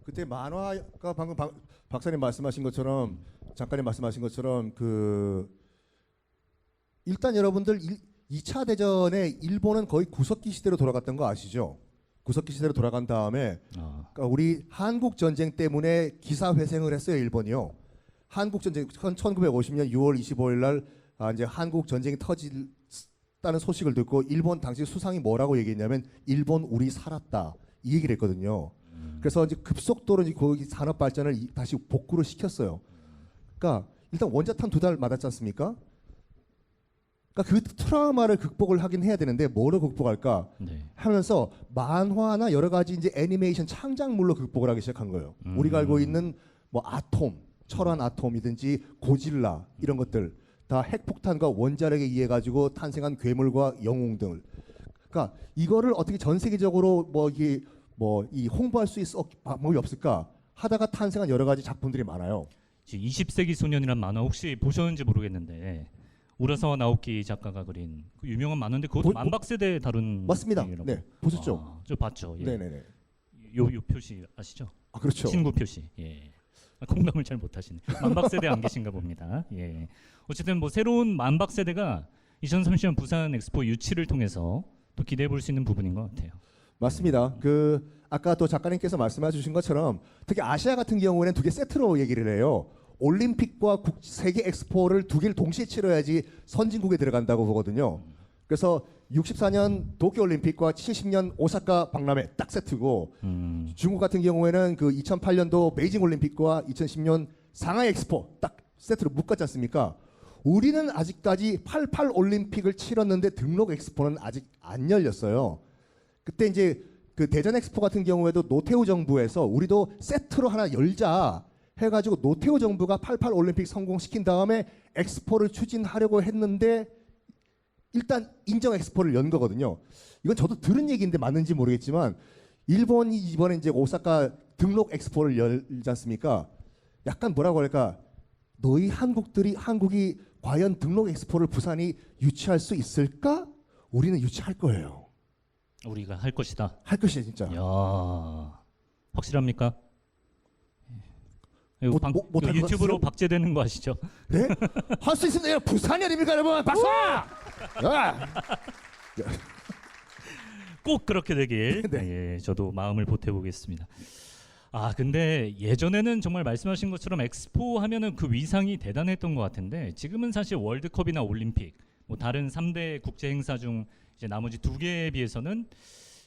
그때 만화가 방금 박사님 말씀하신 것처럼, 작가님 말씀하신 것처럼, 그 일단 여러분들 2차 대전에 일본은 거의 구석기 시대로 돌아갔던 거 아시죠? 구석기 시대로 돌아간 다음에 그러니까 우리 한국 전쟁 때문에 기사 회생을 했어요, 일본이요. 한국 전쟁 1950년 6월 25일 날 이제 한국 전쟁이 터졌다는 소식을 듣고 일본 당시 수상이 뭐라고 얘기했냐면, 일본 우리 살았다, 이 얘기를 했거든요. 그래서 이제 급속도로 이제 거기 산업 발전을 다시 복구를 시켰어요. 그러니까 일단 원자탄 2달 맞았지 않습니까? 그러니까 그 트라우마를 극복을 하긴 해야 되는데, 뭐로 극복할까 하면서 만화나 여러 가지 이제 애니메이션 창작물로 극복을 하기 시작한 거예요. 우리가 알고 있는 뭐 아톰, 철환 아톰이든지 고질라 이런 것들 다 핵폭탄과 원자력에 의해 가지고 탄생한 괴물과 영웅 등을, 그러니까 이거를 어떻게 전 세계적으로 이 홍보할 수 있어 방법이 없을까 하다가 탄생한 여러 가지 작품들이 많아요. 20세기 소년이란 만화 혹시 보셨는지 모르겠는데, 우라사와 나오키 작가가 그린 그 유명한 만화인데, 그것도 만박 세대 다룬. 맞습니다. 얘기라고. 네, 보셨죠? 저 봤죠. 예. 네네네. 요 표시 아시죠? 그렇죠. 친구 표시. 예. 공감을 잘 못하시네. 만박 세대 안 계신가 봅니다. 예. 어쨌든 뭐 새로운 만박 세대가 2030년 부산 엑스포 유치를 통해서 또 기대해 볼 수 있는 부분인 것 같아요. 맞습니다. 그 아까 또 작가님께서 말씀해 주신 것처럼 특히 아시아 같은 경우에는 2개 세트로 얘기를 해요. 올림픽과 세계 엑스포를 2개를 동시에 치러야지 선진국에 들어간다고 보거든요. 그래서 64년 도쿄올림픽과 70년 오사카 박람회 딱 세트고, 중국 같은 경우에는 그 2008년도 베이징 올림픽과 2010년 상하이 엑스포 딱 세트로 묶었지 않습니까? 우리는 아직까지 88 올림픽을 치렀는데 등록 엑스포는 아직 안 열렸어요. 그때 이제 그 대전 엑스포 같은 경우에도 노태우 정부에서 우리도 세트로 하나 열자 해가지고 노태우 정부가 88 올림픽 성공시킨 다음에 엑스포를 추진하려고 했는데 일단 인정 엑스포를 연 거거든요. 이건 저도 들은 얘기인데 맞는지 모르겠지만 일본이 이번에 이제 오사카 등록 엑스포를 열지 않습니까? 약간 뭐라고 할까? 너희 한국이 과연 등록 엑스포를 부산이 유치할 수 있을까? 우리는 유치할 거예요. 우리가 할 것이다. 할 것이에요, 진짜. 야, 확실합니까? 이거 못할 것 유튜브로 같으세요? 박제되는 거 아시죠? 네? 할 수 있습니다. 부산이 아닙니까, 여러분? 박수! 야! 꼭 그렇게 되길 네. 예, 저도 마음을 보태보겠습니다. 아 근데 예전에는 정말 말씀하신 것처럼 엑스포 하면은 그 위상이 대단했던 것 같은데 지금은 사실 월드컵이나 올림픽 뭐 다른 3대 국제 행사 중 이제 나머지 2개에 비해서는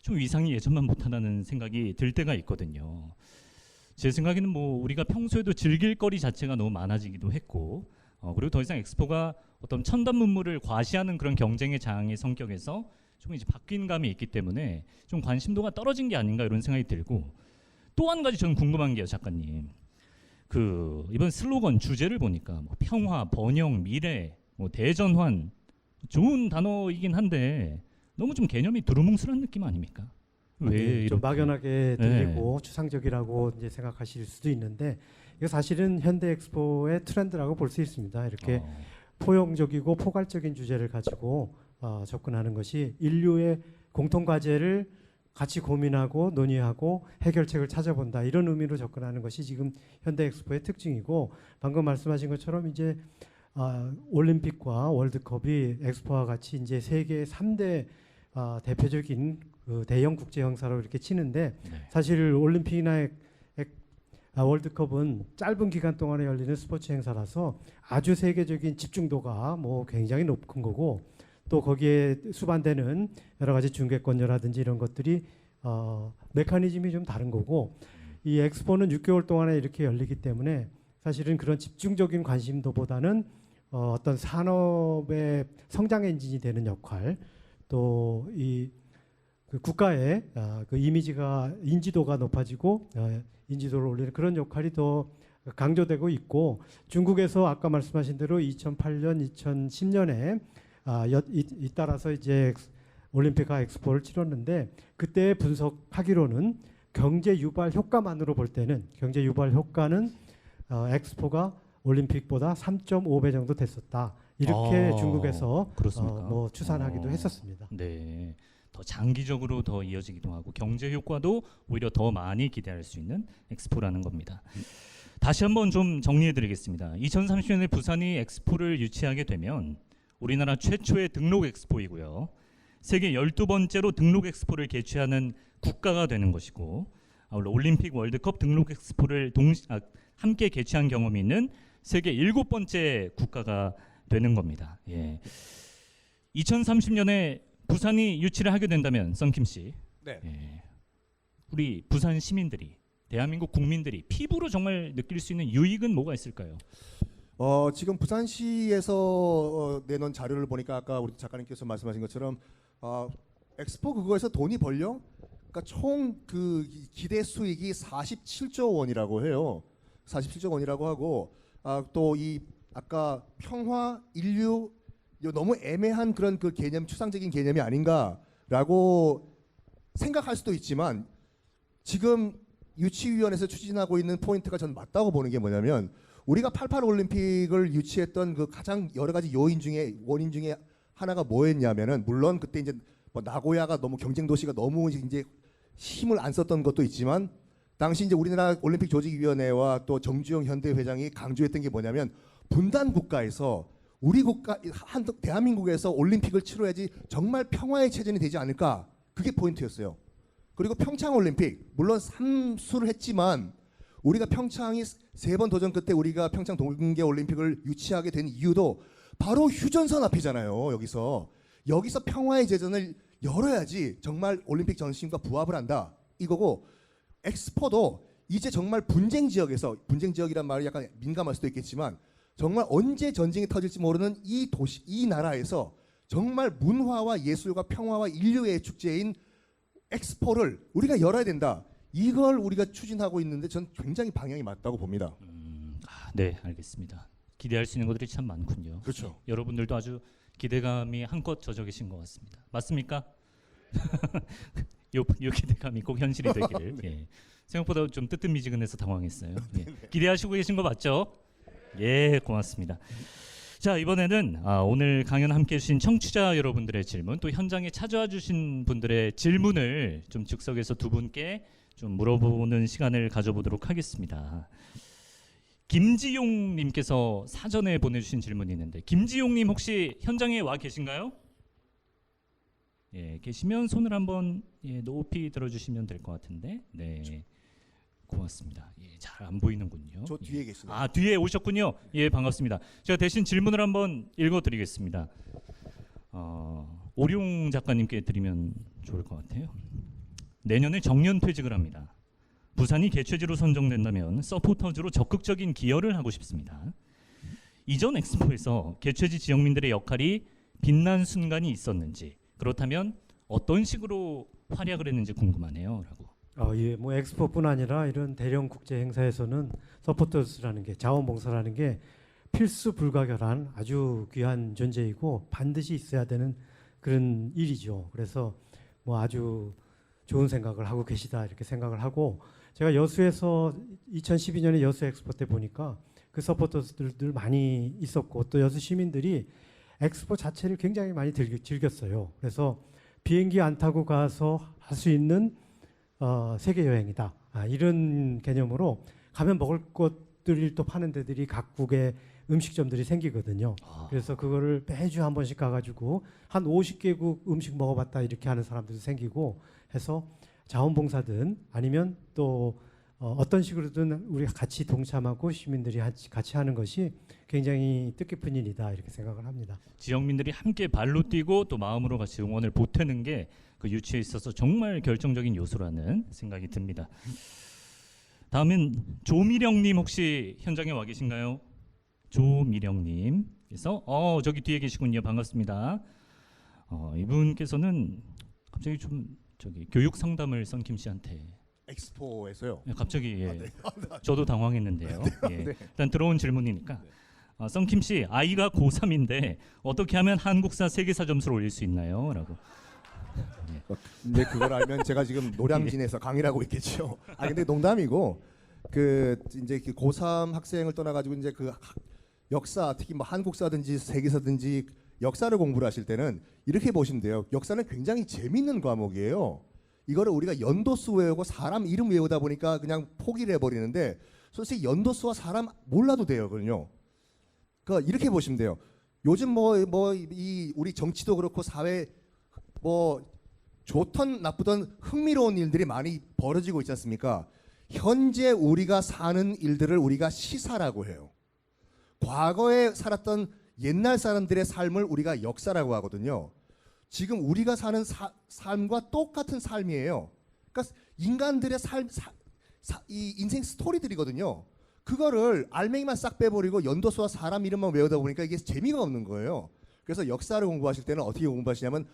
좀 위상이 예전만 못하다는 생각이 들 때가 있거든요. 제 생각에는 뭐 우리가 평소에도 즐길 거리 자체가 너무 많아지기도 했고 그리고 더 이상 엑스포가 어떤 첨단 문물을 과시하는 그런 경쟁의 장의 성격에서 좀 이제 바뀐 감이 있기 때문에 좀 관심도가 떨어진 게 아닌가 이런 생각이 들고 또 한 가지 저는 궁금한 게요, 작가님. 그 이번 슬로건 주제를 보니까 뭐 평화, 번영, 미래, 뭐 대전환 좋은 단어이긴 한데 너무 좀 개념이 두루뭉술한 느낌 아닙니까? 왜 네, 좀 이렇게? 막연하게 들리고 추상적이라고 이제 생각하실 수도 있는데 이거 사실은 현대 엑스포의 트렌드라고 볼 수 있습니다. 이렇게 포용적이고 포괄적인 주제를 가지고 접근하는 것이 인류의 공통 과제를 같이 고민하고 논의하고 해결책을 찾아본다 이런 의미로 접근하는 것이 지금 현대 엑스포의 특징이고 방금 말씀하신 것처럼 이제 올림픽과 월드컵이 엑스포와 같이 이제 세계 3대 대표적인 그 대형 국제 행사로 이렇게 치는데 네. 사실 올림픽이나 월드컵은 짧은 기간 동안에 열리는 스포츠 행사라서 아주 세계적인 집중도가 뭐 굉장히 높은 거고 또 거기에 수반되는 여러 가지 중계권료라든지 이런 것들이 메커니즘이 좀 다른 거고 이 엑스포는 6개월 동안에 이렇게 열리기 때문에 사실은 그런 집중적인 관심도보다는 어떤 산업의 성장 엔진이 되는 역할 또 이 그 국가의 그 이미지가 인지도가 높아지고 인지도를 올리는 그런 역할이 더 강조되고 있고 중국에서 아까 말씀하신 대로 2008년, 2010년에 잇따라서 이제 올림픽과 엑스포를 치렀는데 그때 분석하기로는 경제 유발 효과만으로 볼 때는 경제 유발 효과는 엑스포가 올림픽보다 3.5배 정도 됐었다. 이렇게 중국에서 그렇습니까? 뭐 추산하기도 했었습니다. 네. 더 장기적으로 더 이어지기도 하고 경제 효과도 오히려 더 많이 기대할 수 있는 엑스포라는 겁니다. 다시 한번 좀 정리해 드리겠습니다. 2030년에 부산이 엑스포를 유치하게 되면 우리나라 최초의 등록 엑스포이고요. 세계 12번째로 등록 엑스포를 개최하는 국가가 되는 것이고 아울러 올림픽 월드컵 등록 엑스포를 함께 개최한 경험이 있는 세계 7번째 국가가 되는 겁니다. 예. 2030년에 부산이 유치를 하게 된다면 썬킴 씨, 네. 예. 우리 부산 시민들이 대한민국 국민들이 피부로 정말 느낄 수 있는 유익은 뭐가 있을까요? 지금 부산시에서 내놓은 자료를 보니까 아까 우리 작가님께서 말씀하신 것처럼 엑스포 그거에서 돈이 벌려? 그러니까 총 그 기대 수익이 47조 원이라고 해요. 47조 원이라고 하고 또 이 아까 평화, 인류 너무 애매한 그런 그 개념, 추상적인 개념이 아닌가라고 생각할 수도 있지만 지금 유치위원회에서 추진하고 있는 포인트가 저는 맞다고 보는 게 뭐냐면 우리가 88 올림픽을 유치했던 그 가장 여러 가지 원인 중에 하나가 뭐였냐면은 물론 그때 이제 뭐 나고야가 너무 경쟁 도시가 너무 이제 힘을 안 썼던 것도 있지만 당시 이제 우리나라 올림픽 조직위원회와 또 정주영 현대 회장이 강조했던 게 뭐냐면 분단 국가에서 우리 국가 대한민국에서 올림픽을 치러야지 정말 평화의 체전이 되지 않을까 그게 포인트였어요. 그리고 평창 올림픽 물론 3수를 했지만 우리가 평창이 3번 도전 끝에 우리가 평창 동계 올림픽을 유치하게 된 이유도 바로 휴전선 앞이잖아요. 여기서 평화의 제전을 열어야지 정말 올림픽 정신과 부합을 한다 이거고 엑스포도 이제 정말 분쟁 지역이란 말이 약간 민감할 수도 있겠지만 정말 언제 전쟁이 터질지 모르는 이 도시, 이 나라에서 정말 문화와 예술과 평화와 인류의 축제인 엑스포를 우리가 열어야 된다. 이걸 우리가 추진하고 있는데 전 굉장히 방향이 맞다고 봅니다. 네, 알겠습니다. 기대할 수 있는 것들이 참 많군요. 그렇죠. 예, 여러분들도 아주 기대감이 한껏 젖어 계신 것 같습니다. 맞습니까? 요 기대감이 꼭 현실이 되기를. 예. 생각보다 좀 뜨뜻미지근해서 당황했어요. 예. 기대하시고 계신 거 맞죠? 예, 고맙습니다. 자, 이번에는 오늘 강연 함께해 주신 청취자 여러분들의 질문, 또 현장에 찾아와 주신 분들의 질문을 좀 즉석에서 두 분께 좀 물어보는 시간을 가져보도록 하겠습니다. 김지용 님께서 사전에 보내주신 질문이 있는데, 김지용 님 혹시 현장에 와 계신가요? 예, 계시면 손을 한번 높이 들어주시면 될 것 같은데. 네, 고맙습니다. 예, 잘 안 보이는군요. 저 뒤에 계시네요. 아, 뒤에 오셨군요. 예, 반갑습니다. 제가 대신 질문을 한번 읽어드리겠습니다. 오룡 작가님께 드리면 좋을 것 같아요. 내년에 정년 퇴직을 합니다. 부산이 개최지로 선정된다면 서포터즈로 적극적인 기여를 하고 싶습니다. 이전 엑스포에서 개최지 지역민들의 역할이 빛난 순간이 있었는지, 그렇다면 어떤 식으로 활약을 했는지 궁금하네요라고. 예, 뭐 엑스포뿐 아니라 이런 대형 국제 행사에서는 서포터스라는 게, 자원봉사라는 게 필수 불가결한 아주 귀한 존재이고 반드시 있어야 되는 그런 일이죠. 그래서 뭐 아주 좋은 생각을 하고 계시다 이렇게 생각을 하고, 제가 여수에서 2012년에 여수 엑스포 때 보니까 그 서포터스들 많이 있었고, 또 여수 시민들이 엑스포 자체를 굉장히 많이 즐겼어요. 그래서 비행기 안 타고 가서 할 수 있는 세계 여행이다. 이런 개념으로 가면 먹을 것들을 또 파는 데들이 각국의 음식점들이 생기거든요. 그래서 그거를 매주 한 번씩 가가지고 한 50개국 음식 먹어봤다 이렇게 하는 사람들도 생기고 해서, 자원봉사든 아니면 또 어떤 식으로든 우리가 같이 동참하고 시민들이 같이 하는 것이 굉장히 뜻깊은 일이다 이렇게 생각을 합니다. 지역민들이 함께 발로 뛰고 또 마음으로 같이 응원을 보태는 게 그 유치에 있어서 정말 결정적인 요소라는 생각이 듭니다. 다음은 조미령님 혹시 현장에 와 계신가요? 조미령님께서 저기 뒤에 계시군요. 반갑습니다. 이분께서는 갑자기 좀 교육 상담을 썬킴 씨한테 엑스포에서요. 갑자기 예. 네. 저도 당황했는데요. 예. 일단 들어온 질문이니까 썬킴 씨, 아이가 고3인데 어떻게 하면 한국사 세계사 점수를 올릴 수 있나요? 라고. 근데 그걸 알면 제가 지금 노량진에서 강의를 하고 있겠죠. 근데 농담이고, 그 이제 고3 학생을 떠나가지고 이제 그 역사, 특히 뭐 한국사든지 세계사든지 역사를 공부를 하실 때는 이렇게 보시면 돼요. 역사는 굉장히 재밌는 과목이에요. 이거를 우리가 연도수 외우고 사람 이름 외우다 보니까 그냥 포기를 해버리는데, 솔직히 연도수와 사람 몰라도 돼요, 그럼요. 그러니까 이렇게 보시면 돼요. 요즘 이 우리 정치도 그렇고 사회 좋던 나쁘던 흥미로운 일들이 많이 벌어지고 있지 않습니까? 현재 우리가 사는 일들을 우리가 시사라고 해요. 과거에 살았던 옛날 사람들의 삶을 우리가 역사라고 하거든요. 지금 우리가 사는 삶과 똑같은 삶이에요. 그러니까 인간들의 이 인생 스토리들이거든요. 그거를 알맹이만 싹 빼버리고 연도수와 사람 이름만 외우다 보니까 이게 재미가 없는 거예요. 그래서 역사를 공부하실 때는 어떻게 공부하시냐면,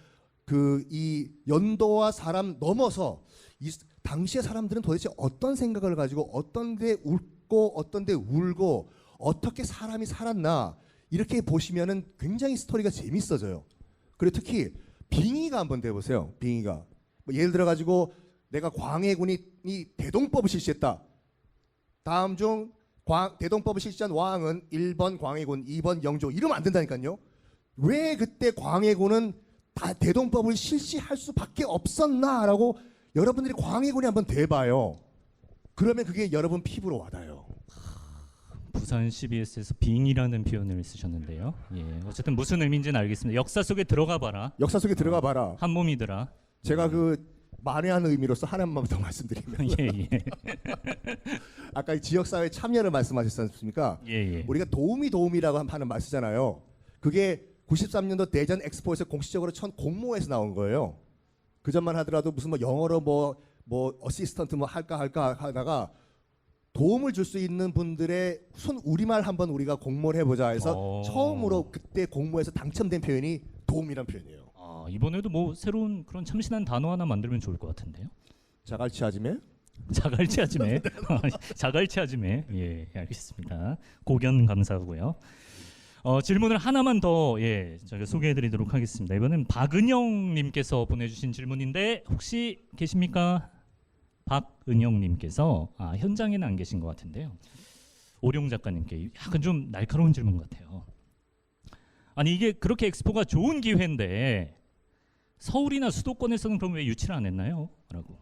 이 연도와 사람 넘어서 이 당시의 사람들은 도대체 어떤 생각을 가지고 어떤 데 웃고 어떤 데 울고 어떻게 사람이 살았나, 이렇게 보시면은 굉장히 스토리가 재밌어져요. 그리고 특히 빙의가 한번 돼보세요. 빙의가 예를 들어 가지고 내가 광해군이 대동법을 실시했다. 다음 중 대동법을 실시한 왕은 1번 광해군, 2번 영조, 이러면 안 된다니까요. 왜 그때 광해군은 다 대동법을 실시할 수밖에 없었나라고 여러분들이 광해군이 한번 돼봐요. 그러면 그게 여러분 피부로 와닿아요. 부산 CBS에서 빙이라는 표현을 쓰셨는데요. 예, 어쨌든 무슨 의미인지는 알겠습니다. 역사 속에 들어가 봐라. 역사 속에 들어가 봐라. 한 몸이더라. 제가 그 만회한 의미로서 하나만 더 말씀드리면, 예. 아까 지역사회 참여를 말씀하셨지 않습니까? 예. 우리가 도우미라고 하는 말 쓰잖아요. 그게 93년도 대전 엑스포에서 공식적으로 첫 공모에서 나온 거예요. 그 전만 하더라도 무슨 영어로 뭐 어시스턴트 할까 하다가 도움을 줄 수 있는 분들의 순 우리말 한번 우리가 공모를 해보자 해서 처음으로 그때 공모에서 당첨된 표현이 도움이란 표현이에요. 아, 이번에도 뭐 새로운 그런 참신한 단어 하나 만들면 좋을 것 같은데요. 자갈치아지매? 자갈치아지매. 자갈치아지매. 예, 알겠습니다. 고견 감사하고요. 질문을 하나만 더 저희가 소개해드리도록 하겠습니다. 이번엔 박은영님께서 보내주신 질문인데 혹시 계십니까? 박은영님께서 현장에는 안 계신 것 같은데요. 오룡 작가님께 약간 좀 날카로운 질문 같아요. 아니 이게 그렇게 엑스포가 좋은 기회인데 서울이나 수도권에서는 그럼 왜 유치를 안 했나요? 라고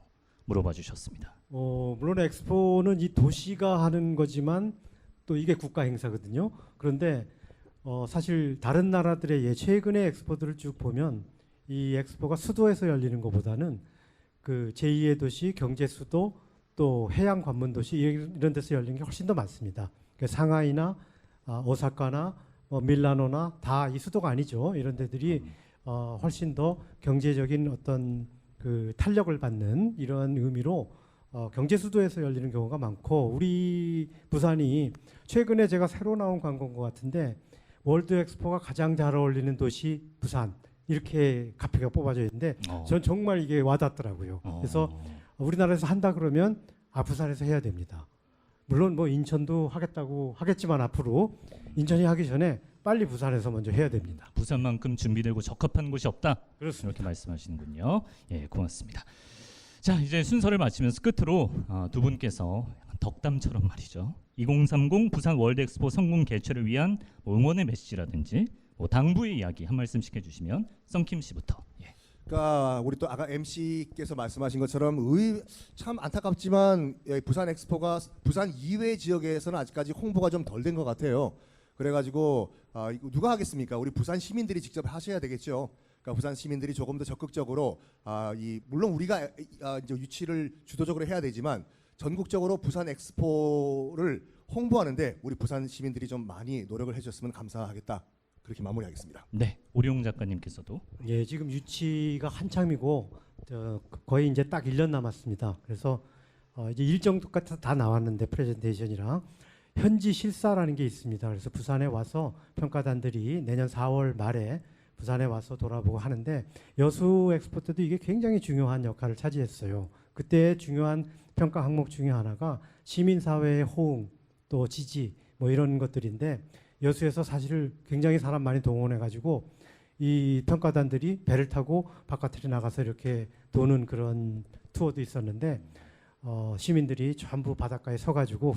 물어봐 주셨습니다. 물론 엑스포는 이 도시가 하는 거지만 또 이게 국가 행사거든요. 그런데 사실 다른 나라들의 최근의 엑스포들을 쭉 보면 이 엑스포가 수도에서 열리는 것보다는 그 제2의 도시, 경제 수도, 또 해양 관문 도시 이런 데서 열리는 게 훨씬 더 많습니다. 그러니까 상하이나 오사카나 밀라노나 다 이 수도가 아니죠. 이런 데들이 훨씬 더 경제적인 어떤 그 탄력을 받는 이런 의미로 경제 수도에서 열리는 경우가 많고, 우리 부산이 최근에 제가 새로 나온 광고인 것 같은데 월드 엑스포가 가장 잘 어울리는 도시 부산 이렇게 카페가 뽑아져 있는데 전 정말 이게 와닿더라고요. 그래서 우리나라에서 한다 그러면 부산에서 해야 됩니다. 물론 뭐 인천도 하겠지만 앞으로 인천이 하기 전에 빨리 부산에서 먼저 해야 됩니다. 부산만큼 준비되고 적합한 곳이 없다. 그렇습니다. 이렇게 말씀하시는군요. 예, 고맙습니다. 자, 이제 순서를 마치면서 끝으로 두 분께서 덕담처럼 말이죠. 2030 부산 월드 엑스포 성공 개최를 위한 응원의 메시지라든지 당부의 이야기 한 말씀씩 해주시면 썬킴 씨부터. 예. 그러니까 우리 또 아까 MC께서 말씀하신 것처럼 참 안타깝지만 부산 엑스포가 부산 이외 지역에서는 아직까지 홍보가 좀 덜 된 것 같아요. 그래가지고 이거 누가 하겠습니까? 우리 부산 시민들이 직접 하셔야 되겠죠. 그러니까 부산 시민들이 조금 더 적극적으로 물론 우리가 이제 유치를 주도적으로 해야 되지만 전국적으로 부산 엑스포를 홍보하는데 우리 부산 시민들이 좀 많이 노력을 해주셨으면 감사하겠다. 그렇게 마무리하겠습니다. 네, 오룡 작가님께서도. 예, 지금 유치가 한참이고 거의 이제 딱 1년 남았습니다. 그래서 이제 일정도가 다 나왔는데 프레젠테이션이랑 현지 실사라는 게 있습니다. 그래서 부산에 와서 평가단들이 내년 4월 말에 부산에 와서 돌아보고 하는데 여수 엑스포 때도 이게 굉장히 중요한 역할을 차지했어요. 그때 중요한 평가 항목 중에 하나가 시민사회의 호응 또 지지 뭐 이런 것들인데 여수에서 사실 굉장히 사람 많이 동원해가지고 이 평가단들이 배를 타고 바깥으로 나가서 이렇게 도는 그런 투어도 있었는데 시민들이 전부 바닷가에 서가지고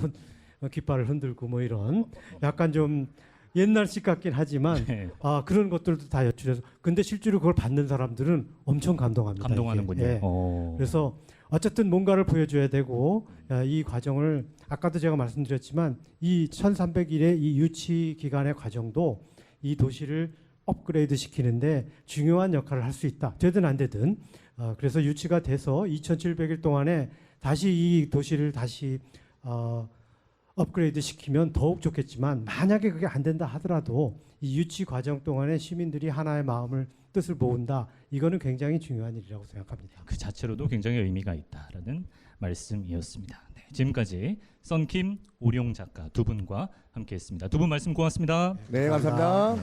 깃발을 흔들고 뭐 이런 약간 좀 옛날식 같긴 하지만 네. 그런 것들도 다 연출해서 근데 실제로 그걸 받는 사람들은 엄청 감동합니다. 감동하는군요. 예. 그래서 어쨌든 뭔가를 보여줘야 되고 이 과정을 아까도 제가 말씀드렸지만 이 1300일의 이 유치 기간의 과정도 이 도시를 업그레이드 시키는데 중요한 역할을 할 수 있다. 되든 안 되든. 그래서 유치가 돼서 2700일 동안에 다시 이 도시를 다시 업그레이드 시키면 더욱 좋겠지만 만약에 그게 안 된다 하더라도 이 유치 과정 동안에 시민들이 하나의 마음을 뜻을 모은다. 이거는 굉장히 중요한 일이라고 생각합니다. 그 자체로도 굉장히 의미가 있다라는 말씀이었습니다. 네, 지금까지 썬킴, 오룡 작가 두 분과 함께했습니다. 두 분 말씀 고맙습니다. 네, 감사합니다.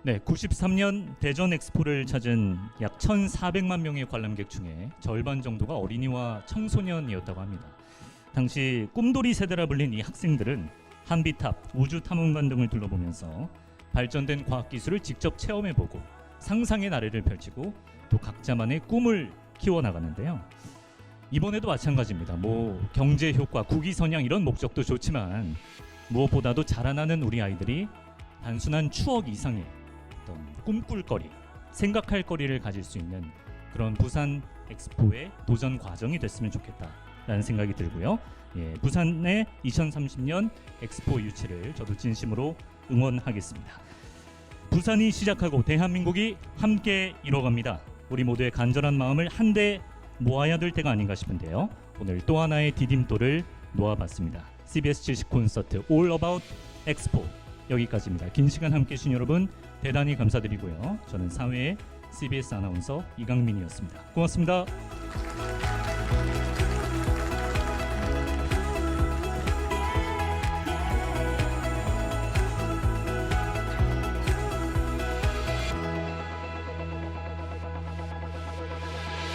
네, 93년 대전 엑스포를 찾은 약 1,400만 명의 관람객 중에 절반 정도가 어린이와 청소년이었다고 합니다. 당시 꿈돌이 세대라 불린 이 학생들은 한비탑, 우주탐험관 등을 둘러보면서 발전된 과학기술을 직접 체험해보고 상상의 나래를 펼치고 또 각자만의 꿈을 키워나가는데요. 이번에도 마찬가지입니다. 경제 효과, 국위 선양 이런 목적도 좋지만 무엇보다도 자라나는 우리 아이들이 단순한 추억 이상의 어떤 꿈꿀 거리, 생각할 거리를 가질 수 있는 그런 부산 엑스포의 도전 과정이 됐으면 좋겠다라는 생각이 들고요. 예, 부산의 2030년 엑스포 유치를 저도 진심으로 응원하겠습니다. 부산이 시작하고 대한민국이 함께 이뤄갑니다. 우리 모두의 간절한 마음을 한데 모아야 될 때가 아닌가 싶은데요. 오늘 또 하나의 디딤돌을 놓아봤습니다. CBS 주식 콘서트 All About 엑스포 여기까지입니다. 긴 시간 함께해 주신 여러분 대단히 감사드리고요. 저는 사회의 CBS 아나운서 이강민이었습니다. 고맙습니다.